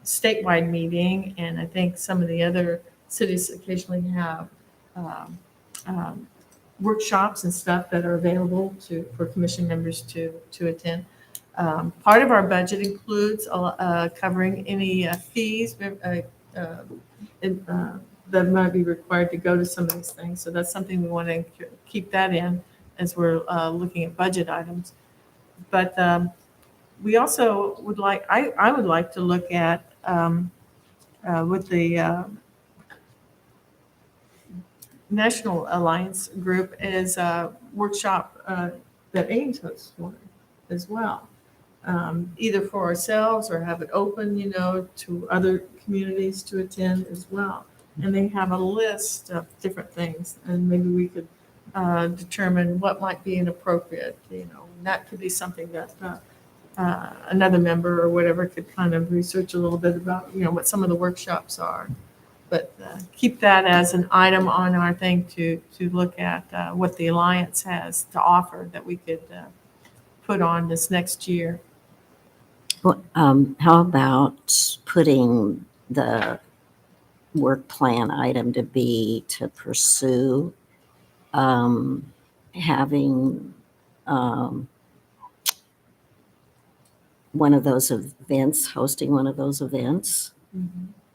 statewide meeting, and I think some of the other cities occasionally have workshops and stuff that are available for commission members to attend. Part of our budget includes covering any fees that might be required to go to some of these things. So that's something we want to keep that in as we're looking at budget items. But we also would like, I would like to look at with the National Alliance Group is a workshop that Ames hosts one as well, either for ourselves or have it open, to other communities to attend as well. And they have a list of different things, and maybe we could determine what might be inappropriate, and that could be something that another member or whatever could kind of research a little bit about, what some of the workshops are. But keep that as an item on our thing to look at what the Alliance has to offer that we could put on this next year. Well, how about putting the work plan item to pursue having one of those events, hosting one of those events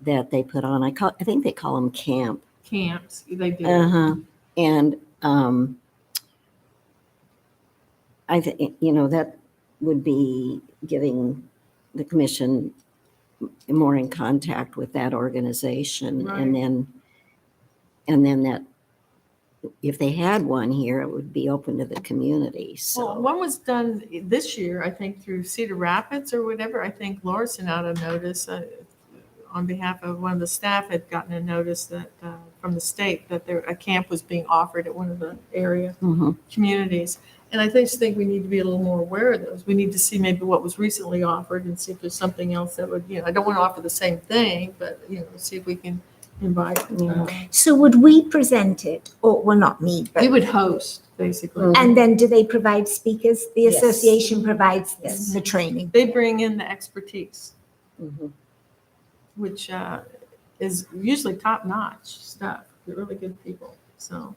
that they put on. I think they call them Camps, they do. And I think, that would be giving the commission more in contact with that organization. Right. And then that, if they had one here, it would be open to the community. Well, So, one was done this year, I think, through Cedar Rapids or whatever. I think Laura sent out a notice on behalf of one of the staff had gotten a notice that from the state that a camp was being offered at one of the area mhm. communities. And I just think we need to be a little more aware of those. We need to see maybe what was recently offered and see if there's something else that would, I don't want to offer the same thing, but, see if we can invite, So would we present it, or, well, not me, We but, would host. basically. and then do they provide speakers? The Yes. association provides Yes. the training. They bring in the expertise, Mhm. which is usually top-notch stuff. They're really good people, so.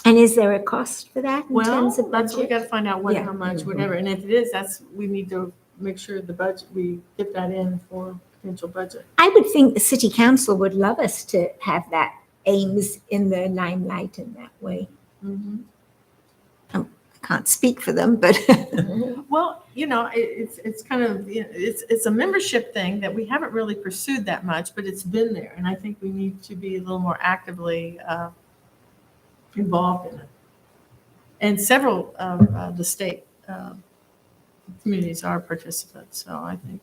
And is there a cost for that in Well, terms of that's what we budget? got to find out what, Yeah. how much, whatever. And if it is, we need to make sure the budget, we get that in for potential budget. I would think the city council would love us to have that Ames in the limelight in that way. I can't speak for them, but Well, it's kind of, it's a membership thing that we haven't really pursued that much, but it's been there. And I think we need to be a little more actively involved in it. And several of the state communities are participants, so I think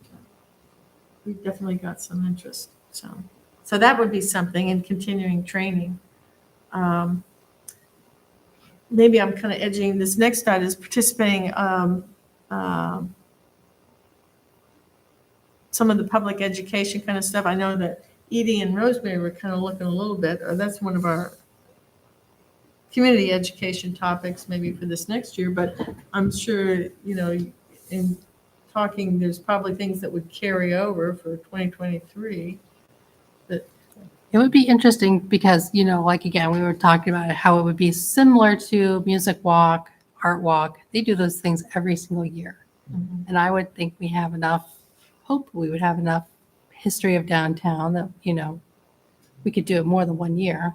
we've definitely got some interest. So that would be something in continuing training. Maybe I'm kind of edging this next slide is participating some of the public education kind of stuff. I know that Edie and Rosemary were kind of looking a little bit, or that's one of our community education topics maybe for this next year, but I'm sure, in talking, there's probably things that would carry over for 2023. It would be interesting because, like again, we were talking about how it would be similar to Music Walk, Art Walk. They do those things every single year. And I would think we have enough, hope we would have enough history of downtown that, we could do it more than 1 year.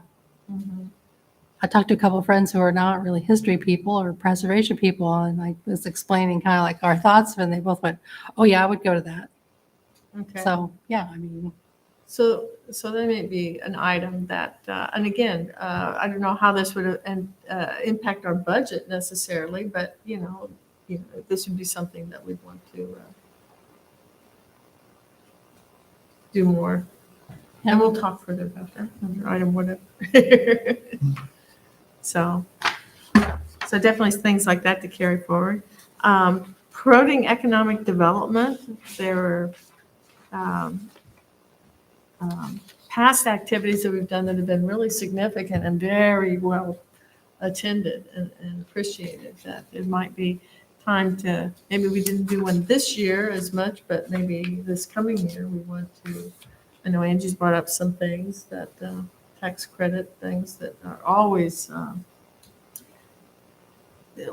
I talked to a couple of friends who are not really history people or preservation people, and I was explaining kind of like our thoughts, and they both went, "Oh yeah, I would go to that." Okay. So yeah, I mean, So that may be an item that, and again, I don't know how this would impact our budget necessarily, but, this would be something that we'd want to do more. And we'll talk further about that under item whatever. So definitely things like that to carry forward. Promoting economic development, there are past activities that we've done that have been really significant and very well attended and appreciated, that it might be time to, maybe we didn't do one this year as much, but maybe this coming year we want to, I know Angie's brought up some things that, tax credit things that are always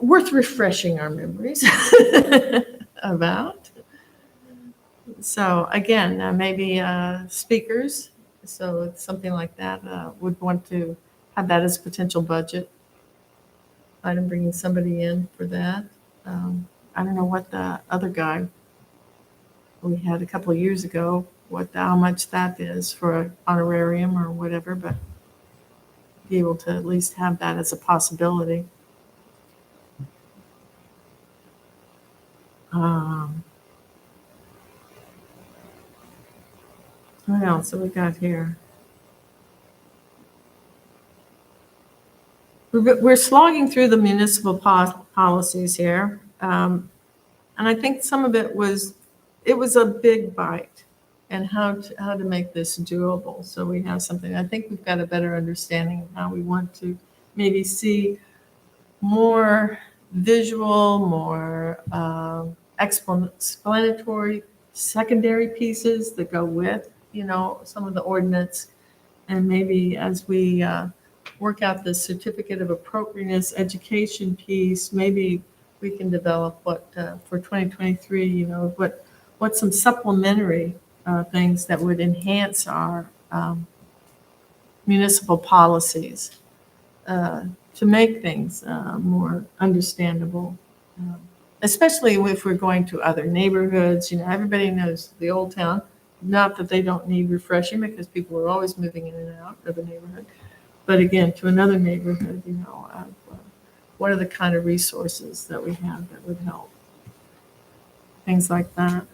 worth refreshing our memories about. So again, maybe speakers, so it's something like that, would want to have that as a potential budget item, bringing somebody in for that. I don't know what the other guy we had a couple of years ago, how much that is for an honorarium or whatever, but be able to at least have that as a possibility. What else have we got here? We're slogging through the municipal policies here. And I think some of it was a big bite, and how to make this doable. So we have something, I think we've got a better understanding of how we want to maybe see more visual, more explanatory secondary pieces that go with, some of the ordinance. And maybe as we work out the certificate of appropriateness education piece, maybe we can develop what for 2023, what some supplementary things that would enhance our municipal policies to make things more understandable, especially if we're going to other neighborhoods. Everybody knows the old town, not that they don't need refreshing because people are always moving in and out of the neighborhood. But again, to another neighborhood, what are the kind of resources that we have that would help? Things like that.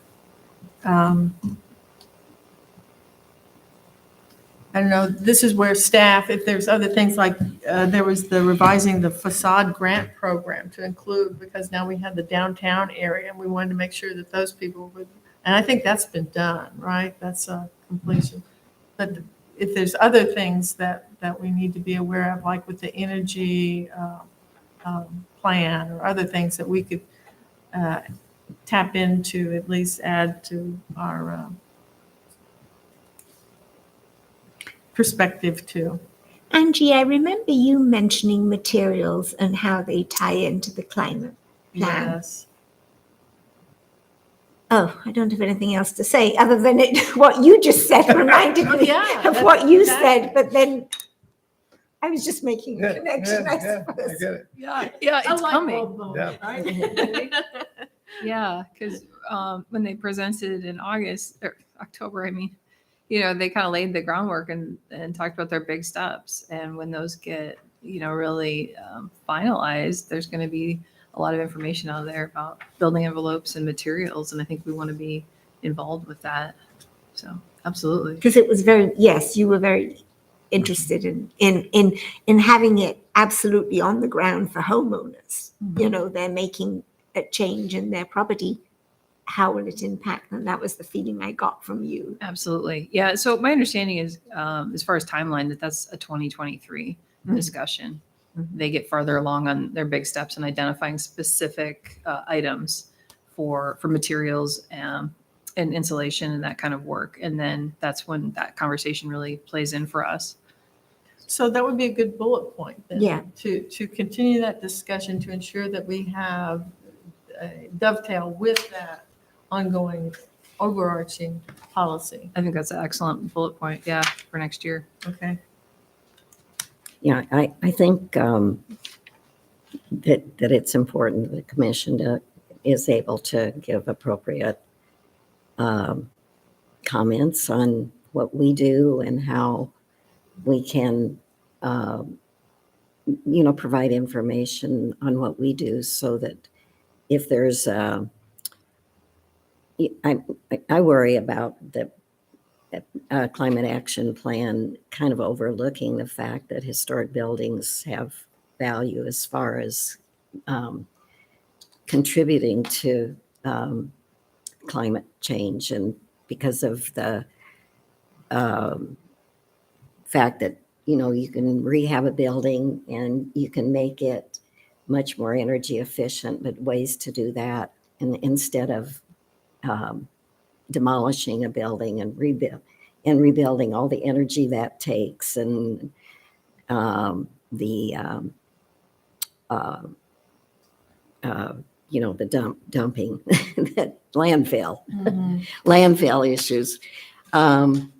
I don't know, this is where staff, if there's other things like, there was the revising the facade grant program to include, because now we have the downtown area and we wanted to make sure that those people would, and I think that's been done, right? That's a completion. But if there's other things that we need to be aware of, like with the energy plan or other things that we could tap into, at least add to our perspective too. Angie, I remember you mentioning materials and how they tie into the climate plan. Yes. Oh, I don't have anything else to say other than what you just said reminded Oh, me yeah, of that's what you exactly. said, but then I was just making a connection, I I suppose. get it. Yeah, it's coming. Yeah. Yeah, because when they presented in October, they kind of laid the groundwork and talked about their big steps. And when those get, really finalized, there's going to be a lot of information out there about building envelopes and materials. And I think we want to be involved with that. So absolutely. Because it was yes, you were very interested in having it absolutely on the ground for homeowners. They're making a change in their property. How will it impact them? That was the feeling I got from you. Absolutely. Yeah. So my understanding is, as far as timeline, that's a 2023 discussion. They get farther along on their big steps and identifying specific items for materials and insulation and that kind of work. And then that's when that conversation really plays in for us. So that would be a good bullet point then. Yeah. To continue that discussion, to ensure that we have a dovetail with that ongoing overarching policy. I think that's an excellent bullet point. Yeah. For next year. Okay. Yeah, I think that it's important the commission is able to give appropriate comments on what we do and how we can, provide information on what we do so that if there's I worry about the climate action plan kind of overlooking the fact that historic buildings have value as far as contributing to climate change, and because of the fact that you can rehab a building and you can make it much more energy efficient, but ways to do that, and instead of demolishing a building and rebuilding all the energy that takes, and the dumping, that landfill issues. And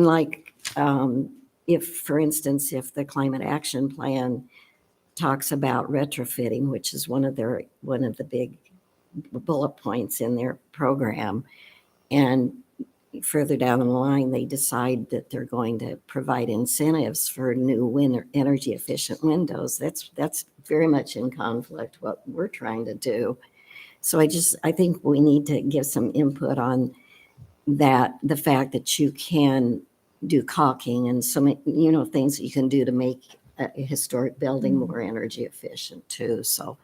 like, if, for instance, if the climate action plan talks about retrofitting, which is one of the big bullet points in their program, and further down the line, they decide that they're going to provide incentives for new energy efficient windows. That's very much in conflict what we're trying to do. So I think we need to give some input on that, the fact that you can do caulking and some, things that you can do to make a historic building more energy efficient too. So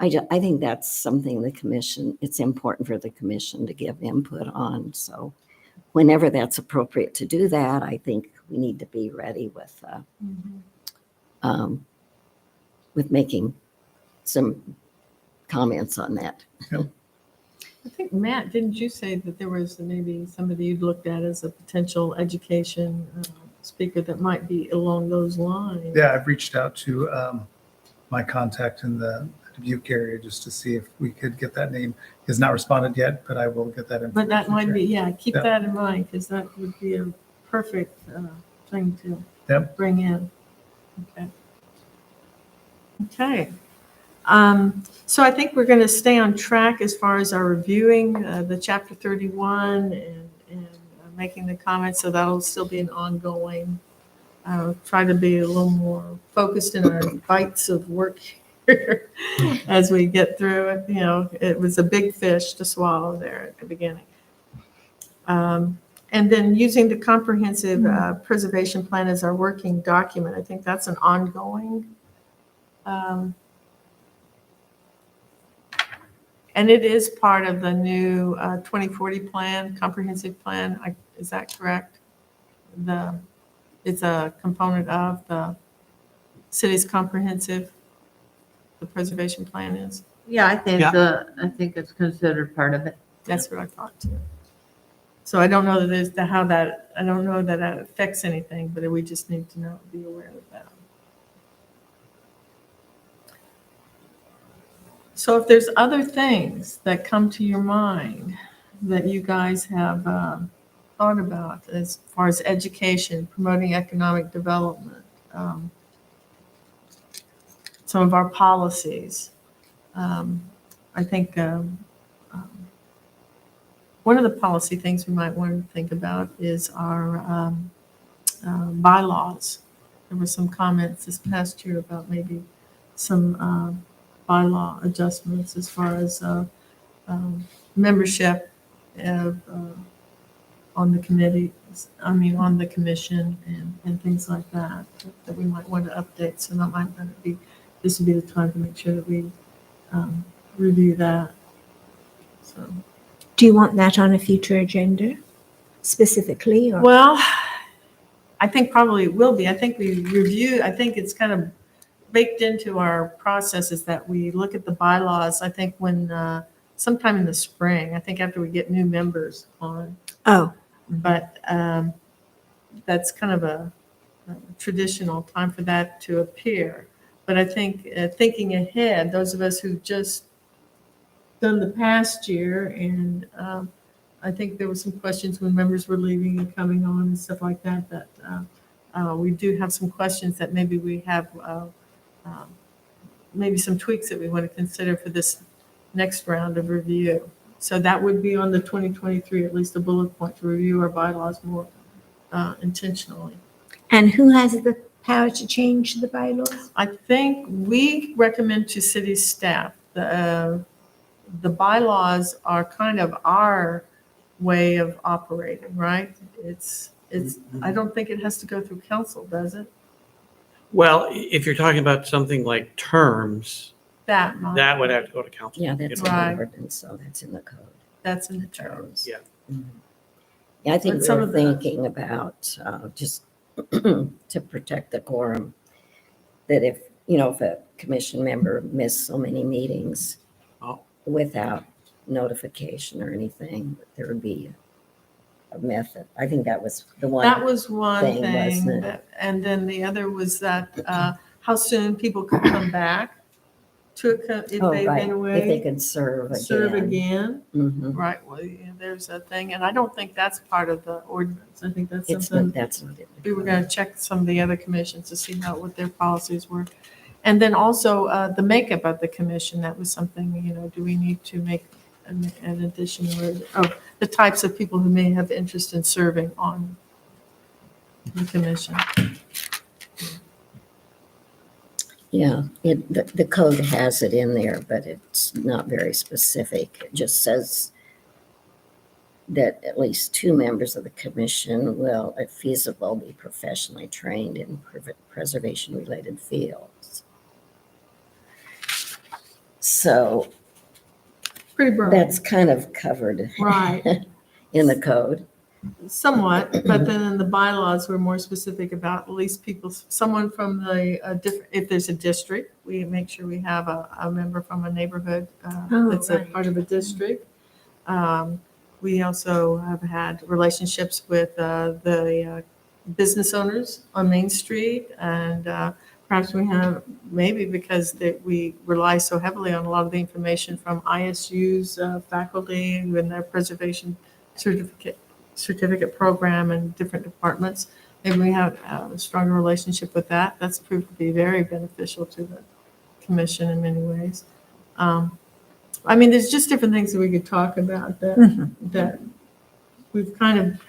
I think that's something it's important for the commission to give input on. So whenever that's appropriate to do that, I think we need to be ready with making some comments on that. I think, Matt, didn't you say that there was maybe somebody you'd looked at as a potential education speaker that might be along those lines? Yeah, I've reached out to my contact in the Dubuque area just to see if we could get that name. He has not responded yet, but I will get that information. But that might be, keep Yeah. that in mind, because that would be a perfect thing to Yep. bring in. Okay. So I think we're going to stay on track as far as our reviewing the Chapter 31 and making the comments, so that'll still be an ongoing. Try to be a little more focused in our bites of work here as we get through it. It was a big fish to swallow there at the beginning. And then using the comprehensive preservation plan as our working document, I think that's an ongoing. And it is part of the new 2040 plan, comprehensive plan. Is that correct? It's a component of the city's comprehensive, the preservation plan is. Yeah, I think Yeah. I think it's considered part of it. That's what I thought too. So I don't know that I don't know that that affects anything, but we just need to be aware of that. So if there's other things that come to your mind that you guys have thought about as far as education, promoting economic development, some of our policies, I think one of the policy things we might want to think about is our bylaws. There were some comments this past year about maybe some bylaw adjustments as far as membership of, on the committee, on the commission and things like that, that we might want to update. So that might be, this would be the time to make sure that we review that. So, Do you want that on a future agenda specifically? Or? well, I think probably it will be. I think I think it's kind of baked into our processes that we look at the bylaws, I think when, sometime in the spring, I think after we get new members on. Oh, But that's kind of a traditional time for that to appear. But I think thinking ahead, those of us who've just done the past year, and I think there were some questions when members were leaving and coming on and stuff like that, that we do have some questions that maybe we have, maybe some tweaks that we want to consider for this next round of review. So that would be on the 2023, at least a bullet point, to review our bylaws more intentionally. and who has the power to change the bylaws? I think we recommend to city staff, the bylaws are kind of our way of operating, right? I don't think it has to go through council, does it? Well, if you're talking about something like terms, That might. that would have to go to council. Yeah, that's you know. in Right. the ordinance, so that's in the code. That's in the terms. Yeah. Mhm. Yeah, I think But we some were of the- thinking about just to protect the quorum, that if a commission member missed so many meetings Oh. without notification or anything, there would be a method. I think that was the one. That was one thing, thing, wasn't it? and then the other was that how soon people could come back to, if Oh, they've right, been if they away, could serve again. serve again. Mhm. Right, well, yeah, there's a thing, and I don't think that's part of the ordinance. I think that's It's something not, that's not it. we were gonna check some of the other commissions to see what their policies were. And then also the makeup of the commission, that was something, do we need to make an addition of the types of people who may have interest in serving on the commission? Yeah, the code has it in there, but it's not very specific. It just says that at least 2 members of the commission will, if feasible, be professionally trained in preservation-related fields. So Pretty broad. that's kind of covered Right. in the code. Somewhat, but then in the bylaws, we're more specific about at least someone from the different, if there's a district, we make sure we have a member from a neighborhood Oh, that's a right. part of a district. We also have had relationships with the business owners on Main Street, and perhaps we have, maybe because we rely so heavily on a lot of the information from ISU's faculty and their preservation certificate program and different departments. Maybe we have a stronger relationship with that. That's proved to be very beneficial to the commission in many ways. There's just different things that we could talk about that we've kind of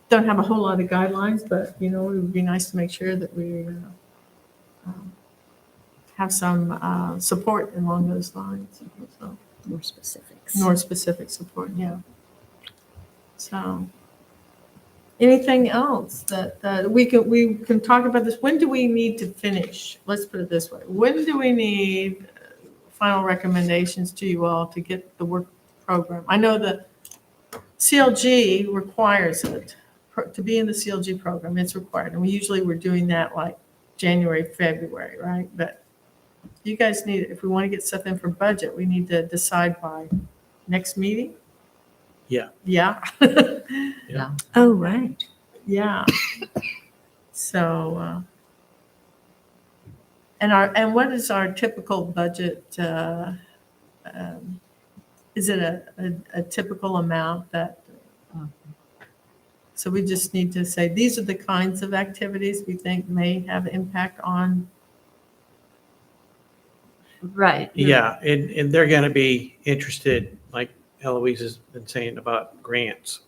don't have a whole lot of guidelines, but it would be nice to make sure that we have some support along those lines. So, More specifics. more specific support, yeah. So, anything else that we can talk about this? When do we need to finish? Let's put it this way. When do we need final recommendations to you all to get the work program? I know the CLG requires it. To be in the CLG program, it's required. And we're doing that like January, February, right? But you guys need, if we want to get stuff in for budget, we need to decide by next meeting? Yeah. Yeah. Oh, right. Yeah. So, and what is our typical budget? Is it a typical amount that? So we just need to say, these are the kinds of activities we think may have impact on. Right. Yeah, and they're going to be interested, like Eloise has been saying about grants,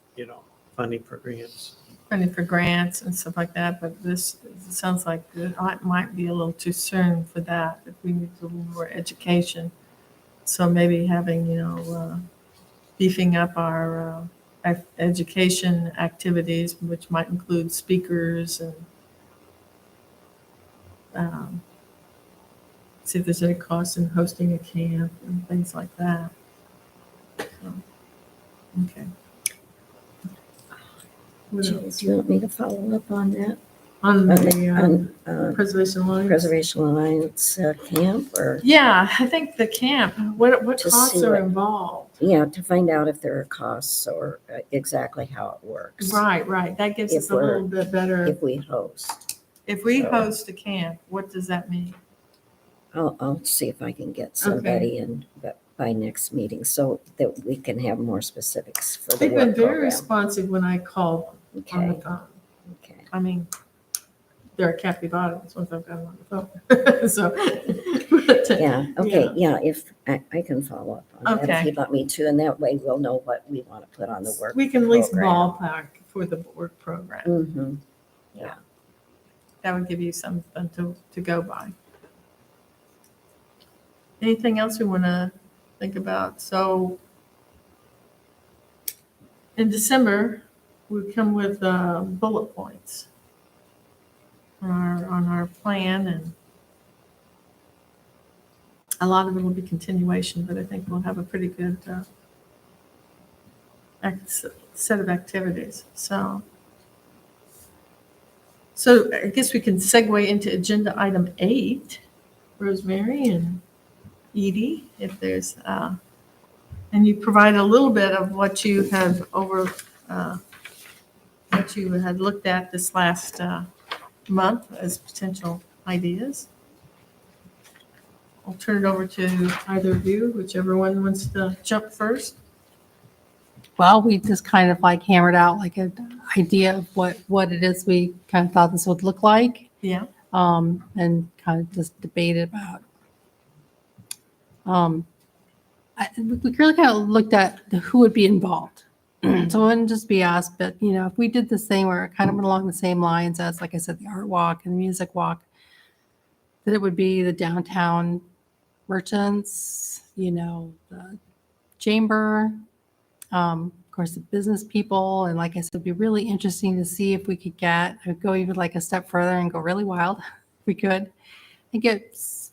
funding for grants. Funding for grants and stuff like that, but this sounds like it might be a little too soon for that, if we need a little more education. So maybe having, beefing up our education activities, which might include speakers and see if there's any cost in hosting a camp and things like that. So, okay. What Jill, else? do you want me to follow up on that? On the On Preservation Alliance? Preservation Alliance camp, or, Yeah, I think the camp, what To costs see are what- involved? yeah, to find out if there are costs or exactly how it works. Right. That gives If us a little bit better. If we host. If we so- host a camp, what does that mean? I'll see if I can get somebody in by next meeting so that we can have more specifics for the They've been work very program. responsive when I call on the Okay, phone. okay. I mean, they're a capybara once I've got them on the phone. So, but, Yeah, okay, yeah, if, I can follow up on that if Okay. you'd want me to, and that way we'll know what we want to put on the work. we can at least program. ballpark for the work program. Mhm. That would give you something to go by. Anything else we want to think about? So in December, we come with bullet points on our plan, and a lot of it will be continuation, but I think we'll have a pretty good set of activities. So I guess we can segue into agenda item 8, Rosemary and Edie, if there's, and you provide a little bit of what you have what you had looked at this last month as potential ideas. I'll turn it over to either of you, whichever one wants to jump first. Well, we just kind of like hammered out like an idea of what it is we kind of thought this would look like, Yeah. and kind of just debated about. We really kind of looked at who would be involved. So it wouldn't just be us, but if we did this thing where it kind of went along the same lines as, like I said, the art walk and the music walk, that it would be the downtown merchants, the chamber, of course, the business people. And like I said, it'd be really interesting to see if we could go even like a step further and go really wild, if we could, and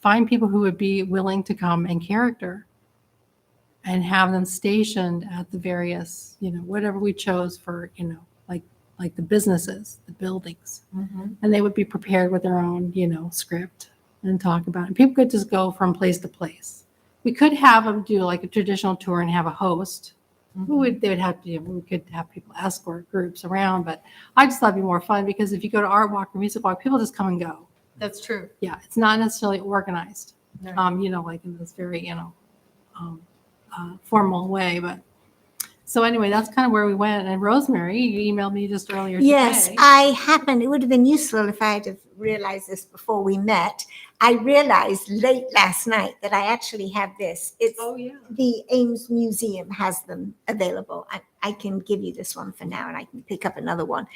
find people who would be willing to come in character and have them stationed at the various, whatever we chose for, like the businesses, the buildings. And they would be prepared with their own, script and talk about it. And people could just go from place to place. We could have them do like a traditional tour and have a host. They would have to, we could have people escort groups around, but I just thought it'd be more fun because if you go to art walk or music walk, people just come and go. That's true. Yeah, it's not necessarily organized, Right. like in this very, formal way. But so anyway, that's kind of where we went. And Rosemary, you emailed me just earlier Yes, today. it would have been useful if I had have realized this before we met. I realized late last night that I actually have this. It's Oh, yeah. the Ames Museum has them available. I can give you this one for now and I can pick up another one.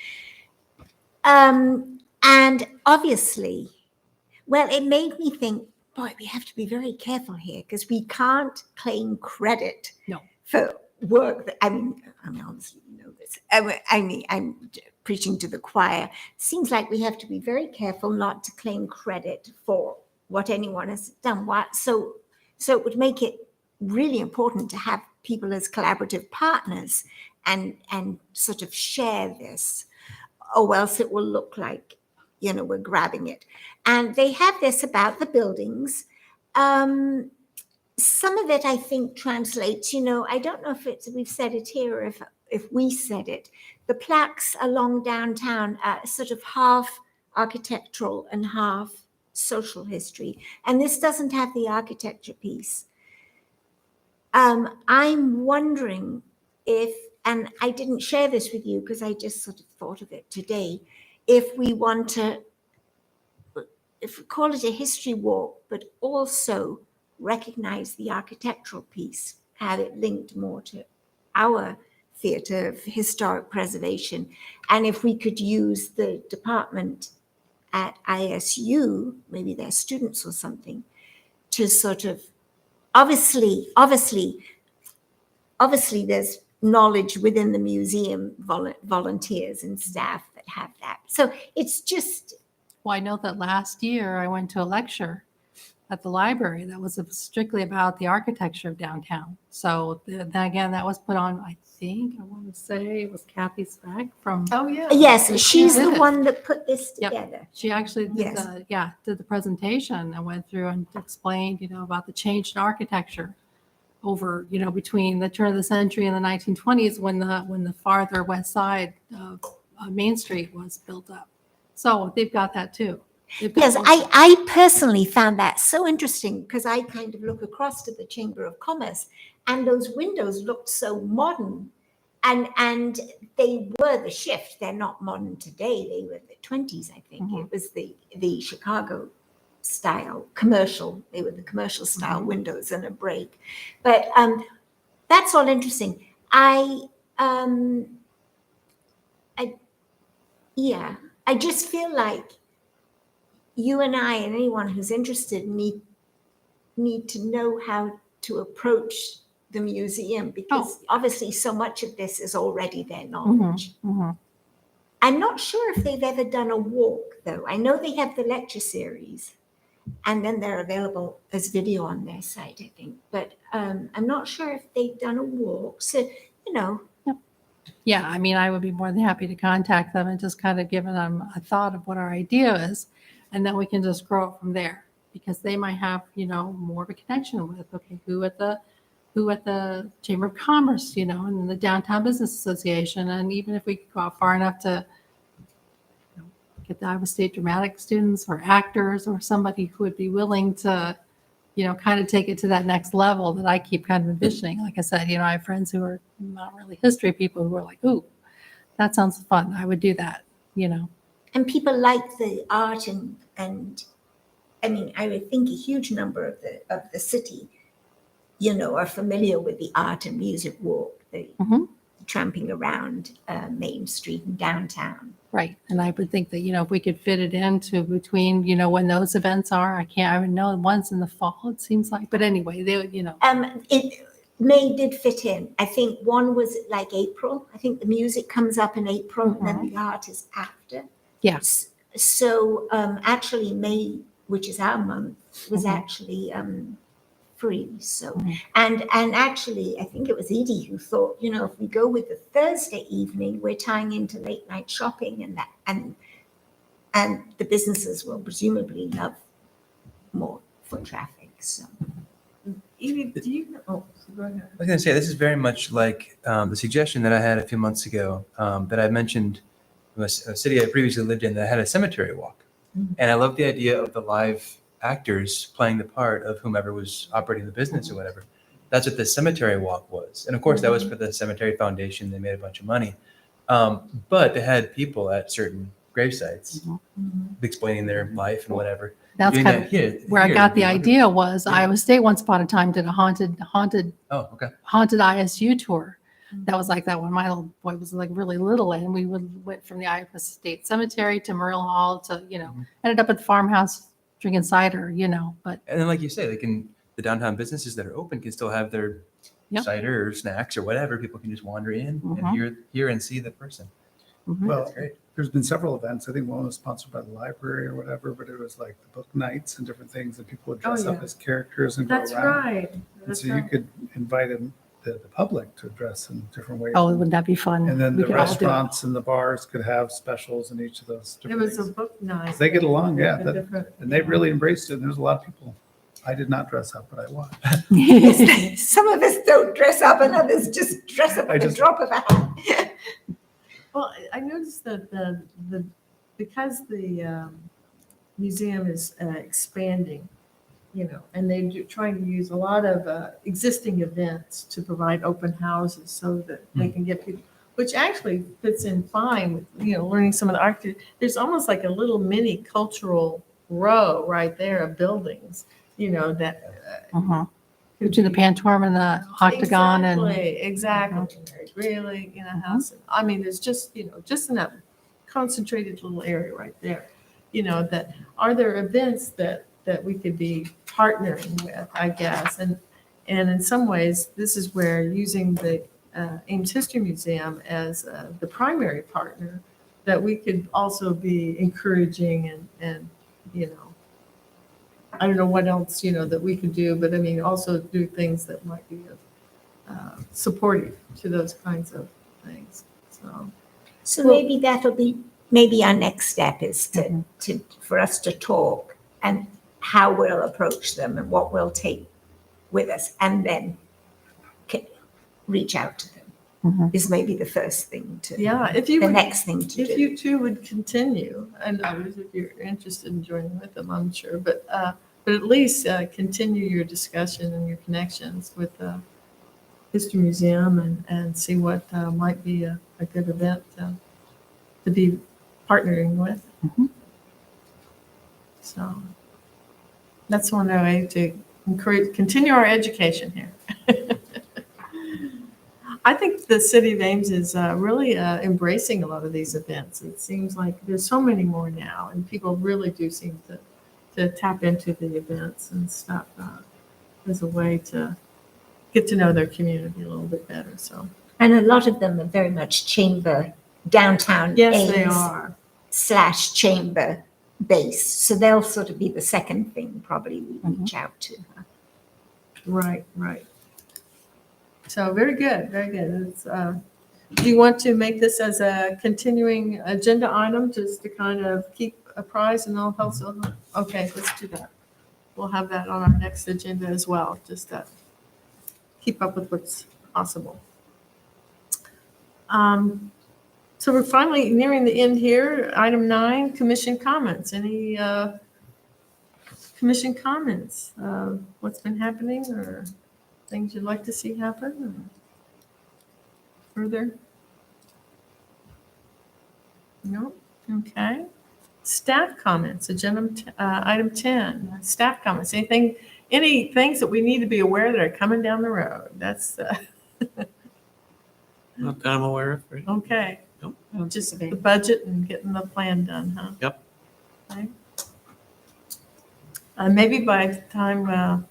And obviously, well, it made me think, boy, we have to be very careful here because we can't claim credit No. for work that, I mean, obviously you know this. I'm preaching to the choir. Seems like we have to be very careful not to claim credit for what anyone has done. So it would make it really important to have people as collaborative partners and sort of share this, or else it will look like, we're grabbing it. And they have this about the buildings. Some of it, I think, translates, I don't know if we've said it here or if we said it. The plaques along downtown are sort of half architectural and half social history. And this doesn't have the architecture piece. I'm wondering if, and I didn't share this with you because I just sort of thought of it today, if we want to, if we call it a history walk, but also recognize the architectural piece, have it linked more to our theatre of historic preservation. And if we could use the department at ISU, maybe their students or something, to sort of, obviously there's knowledge within the museum, volunteers and staff that have that. So it's just, Well, I know that last year I went to a lecture at the library that was strictly about the architecture of downtown. So then again, that was put on, I think, I want to say it was Kathy Speck from, Oh, yeah. yes, she's did the it. one that put this Yep. together. she actually did Yes. did the presentation and went through and explained, about the change in architecture over, between the turn of the century and the 1920s when the farther west side of Main Street was built up. So they've got that too. They've got Yes, both. I personally found that so interesting because I kind of look across to the Chamber of Commerce and those windows looked so modern. And they were the shift. They're not modern today. They were the 20s, I think. Mhm. It was the Chicago style commercial. They were the commercial style windows and a break. But that's all interesting. I just feel like you and I and anyone who's interested need to know how to approach the museum because obviously so much of this is already their knowledge. Mhm. I'm not sure if they've ever done a walk though. I know they have the lecture series and then they're available as video on their site, I think. But I'm not sure if they've done a walk. So, Yeah, I mean, I would be more than happy to contact them and just kind of give them a thought of what our idea is. And then we can just grow it from there because they might have, more of a connection with, okay, who at the Chamber of Commerce, and the Downtown Business Association. And even if we could go out far enough to get the Iowa State dramatic students or actors or somebody who would be willing to, kind of take it to that next level that I keep kind of envisioning. Like I said, I have friends who are not really history people who are like, ooh, that sounds fun. I would do that, and people like the art and I mean, I would think a huge number of the city, are familiar with the art and music walk, the Mhm. tramping around Main Street and downtown. Right. And I would think that, if we could fit it into between, when those events are, I would know one's in the fall, it seems like. But anyway, May did fit in. I think one was like April. I think the music comes up in April and then the art is after. Yeah. So actually May, which is our month, was Mhm. actually free. So Mhm. and actually I think it was Edie who thought, if we go with the Thursday evening, we're tying into late night shopping and that and the businesses will presumably love more foot traffic. So Evie, do you, so go ahead. I was going to say, this is very much like the suggestion that I had a few months ago that I mentioned was a city I previously lived in that had a cemetery walk. Mhm. And I love the idea of the live actors playing the part of whomever was operating the business or whatever. That's what the cemetery walk was. And of course, that was for the Cemetery Foundation. They made a bunch of money. But they had people at certain grave sites explaining their life and whatever. that's Doing kind that of here- where I here got would be the wonderful. idea was Yeah. Iowa State once upon a time did a haunted Oh, okay. ISU tour. That was like that when my little boy was like really little, and we went from the Iowa State Cemetery to Murrill Hall to, ended up at the farmhouse drinking cider, But And then, like you say, the downtown businesses that are open can still have their Yep. cider or snacks or whatever. People can just wander in Mhm. and hear and see the person. mhm. Well, That's great. there's been several events. I think one was sponsored by the library or whatever, but it was like the book nights and different things, and people would dress up yeah. as characters and go That's around. right. And That's so you right. could invite the public to dress in different ways. Oh, wouldn't that be fun? And then We the could all do it. restaurants and the bars could have specials in each of those It different was a things. book night. They get along, yeah. The that- different- And they really embraced it. And there's a lot of people. I did not dress up, but I watched. some of us don't dress up and others just dress up I at the just- drop of a hat. Well, I noticed that because the museum is expanding, and they're trying to use a lot of existing events to provide open houses so that they can get people, which actually fits in fine with, learning some of the architecture. There's almost like a little mini cultural row right there of buildings, that Mhm. Between the Pantorm and the Octagon and. Exactly. Really, house. I mean, there's just, just in that concentrated little area right there, that are there events that we could be partnering with, I guess. And in some ways, this is where using the Ames History Museum as the primary partner, that we could also be encouraging and I don't know what else, that we could do, but I mean, also do things that might be supportive to those kinds of things. So maybe that'll be, maybe our next step is for us to talk and how we'll approach them and what we'll take with us, and then reach out to them is maybe the first thing to, Yeah, the next thing to if do. you two would continue, and others, if you're interested in joining with them, I'm sure, but at least continue your discussion and your connections with the History Museum and see what might be a good event to be partnering with. So that's one way to continue our education here. I think the city of Ames is really embracing a lot of these events. It seems like there's so many more now, and people really do seem to tap into the events and stuff as a way to get to know their community a little bit better. So And a lot of them are very much downtown yes, they Ames are. / chamber based. So they'll sort of be the second thing probably we reach out to. Right. So very good, very good. It's, do you want to make this as a continuing agenda item just to kind of keep apprised and all also? Okay, let's do that. We'll have that on our next agenda as well, just to keep up with what's possible. So we're finally nearing the end here. Item 9, commission comments. Any commission comments? What's been happening or things you'd like to see happen? Or further? No? Okay. Staff comments, item 10, staff comments. Any things that we need to be aware that are coming down the road? That's Not that I'm aware of. Right? okay. Nope. Just the budget and getting the plan done, huh? Yep. Okay. Maybe by the time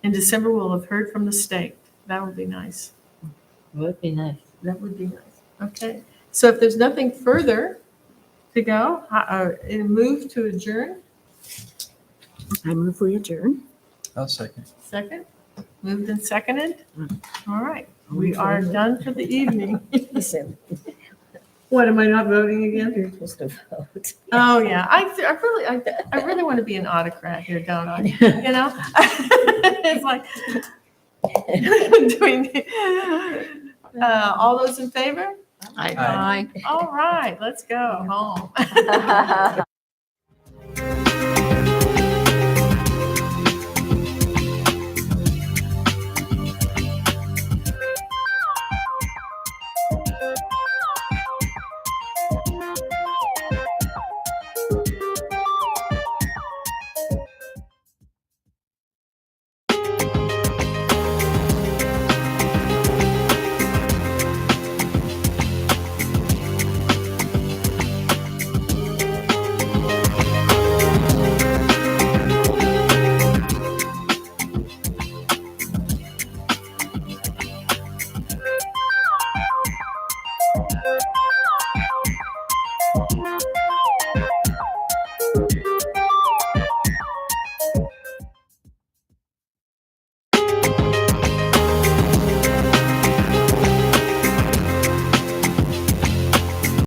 in December, we'll have heard from the state. That would be nice. Would be nice. That would be nice. Okay. So if there's nothing further to go, move to adjourn. I move we adjourn. I'll second. Second. Moved and seconded. All right. We are done for the evening. Listen, What, am I not voting again? you're supposed to vote. Oh, yeah. I really want to be an autocrat here, don't I? It's like, all those in favor? Aye. All right, let's go home.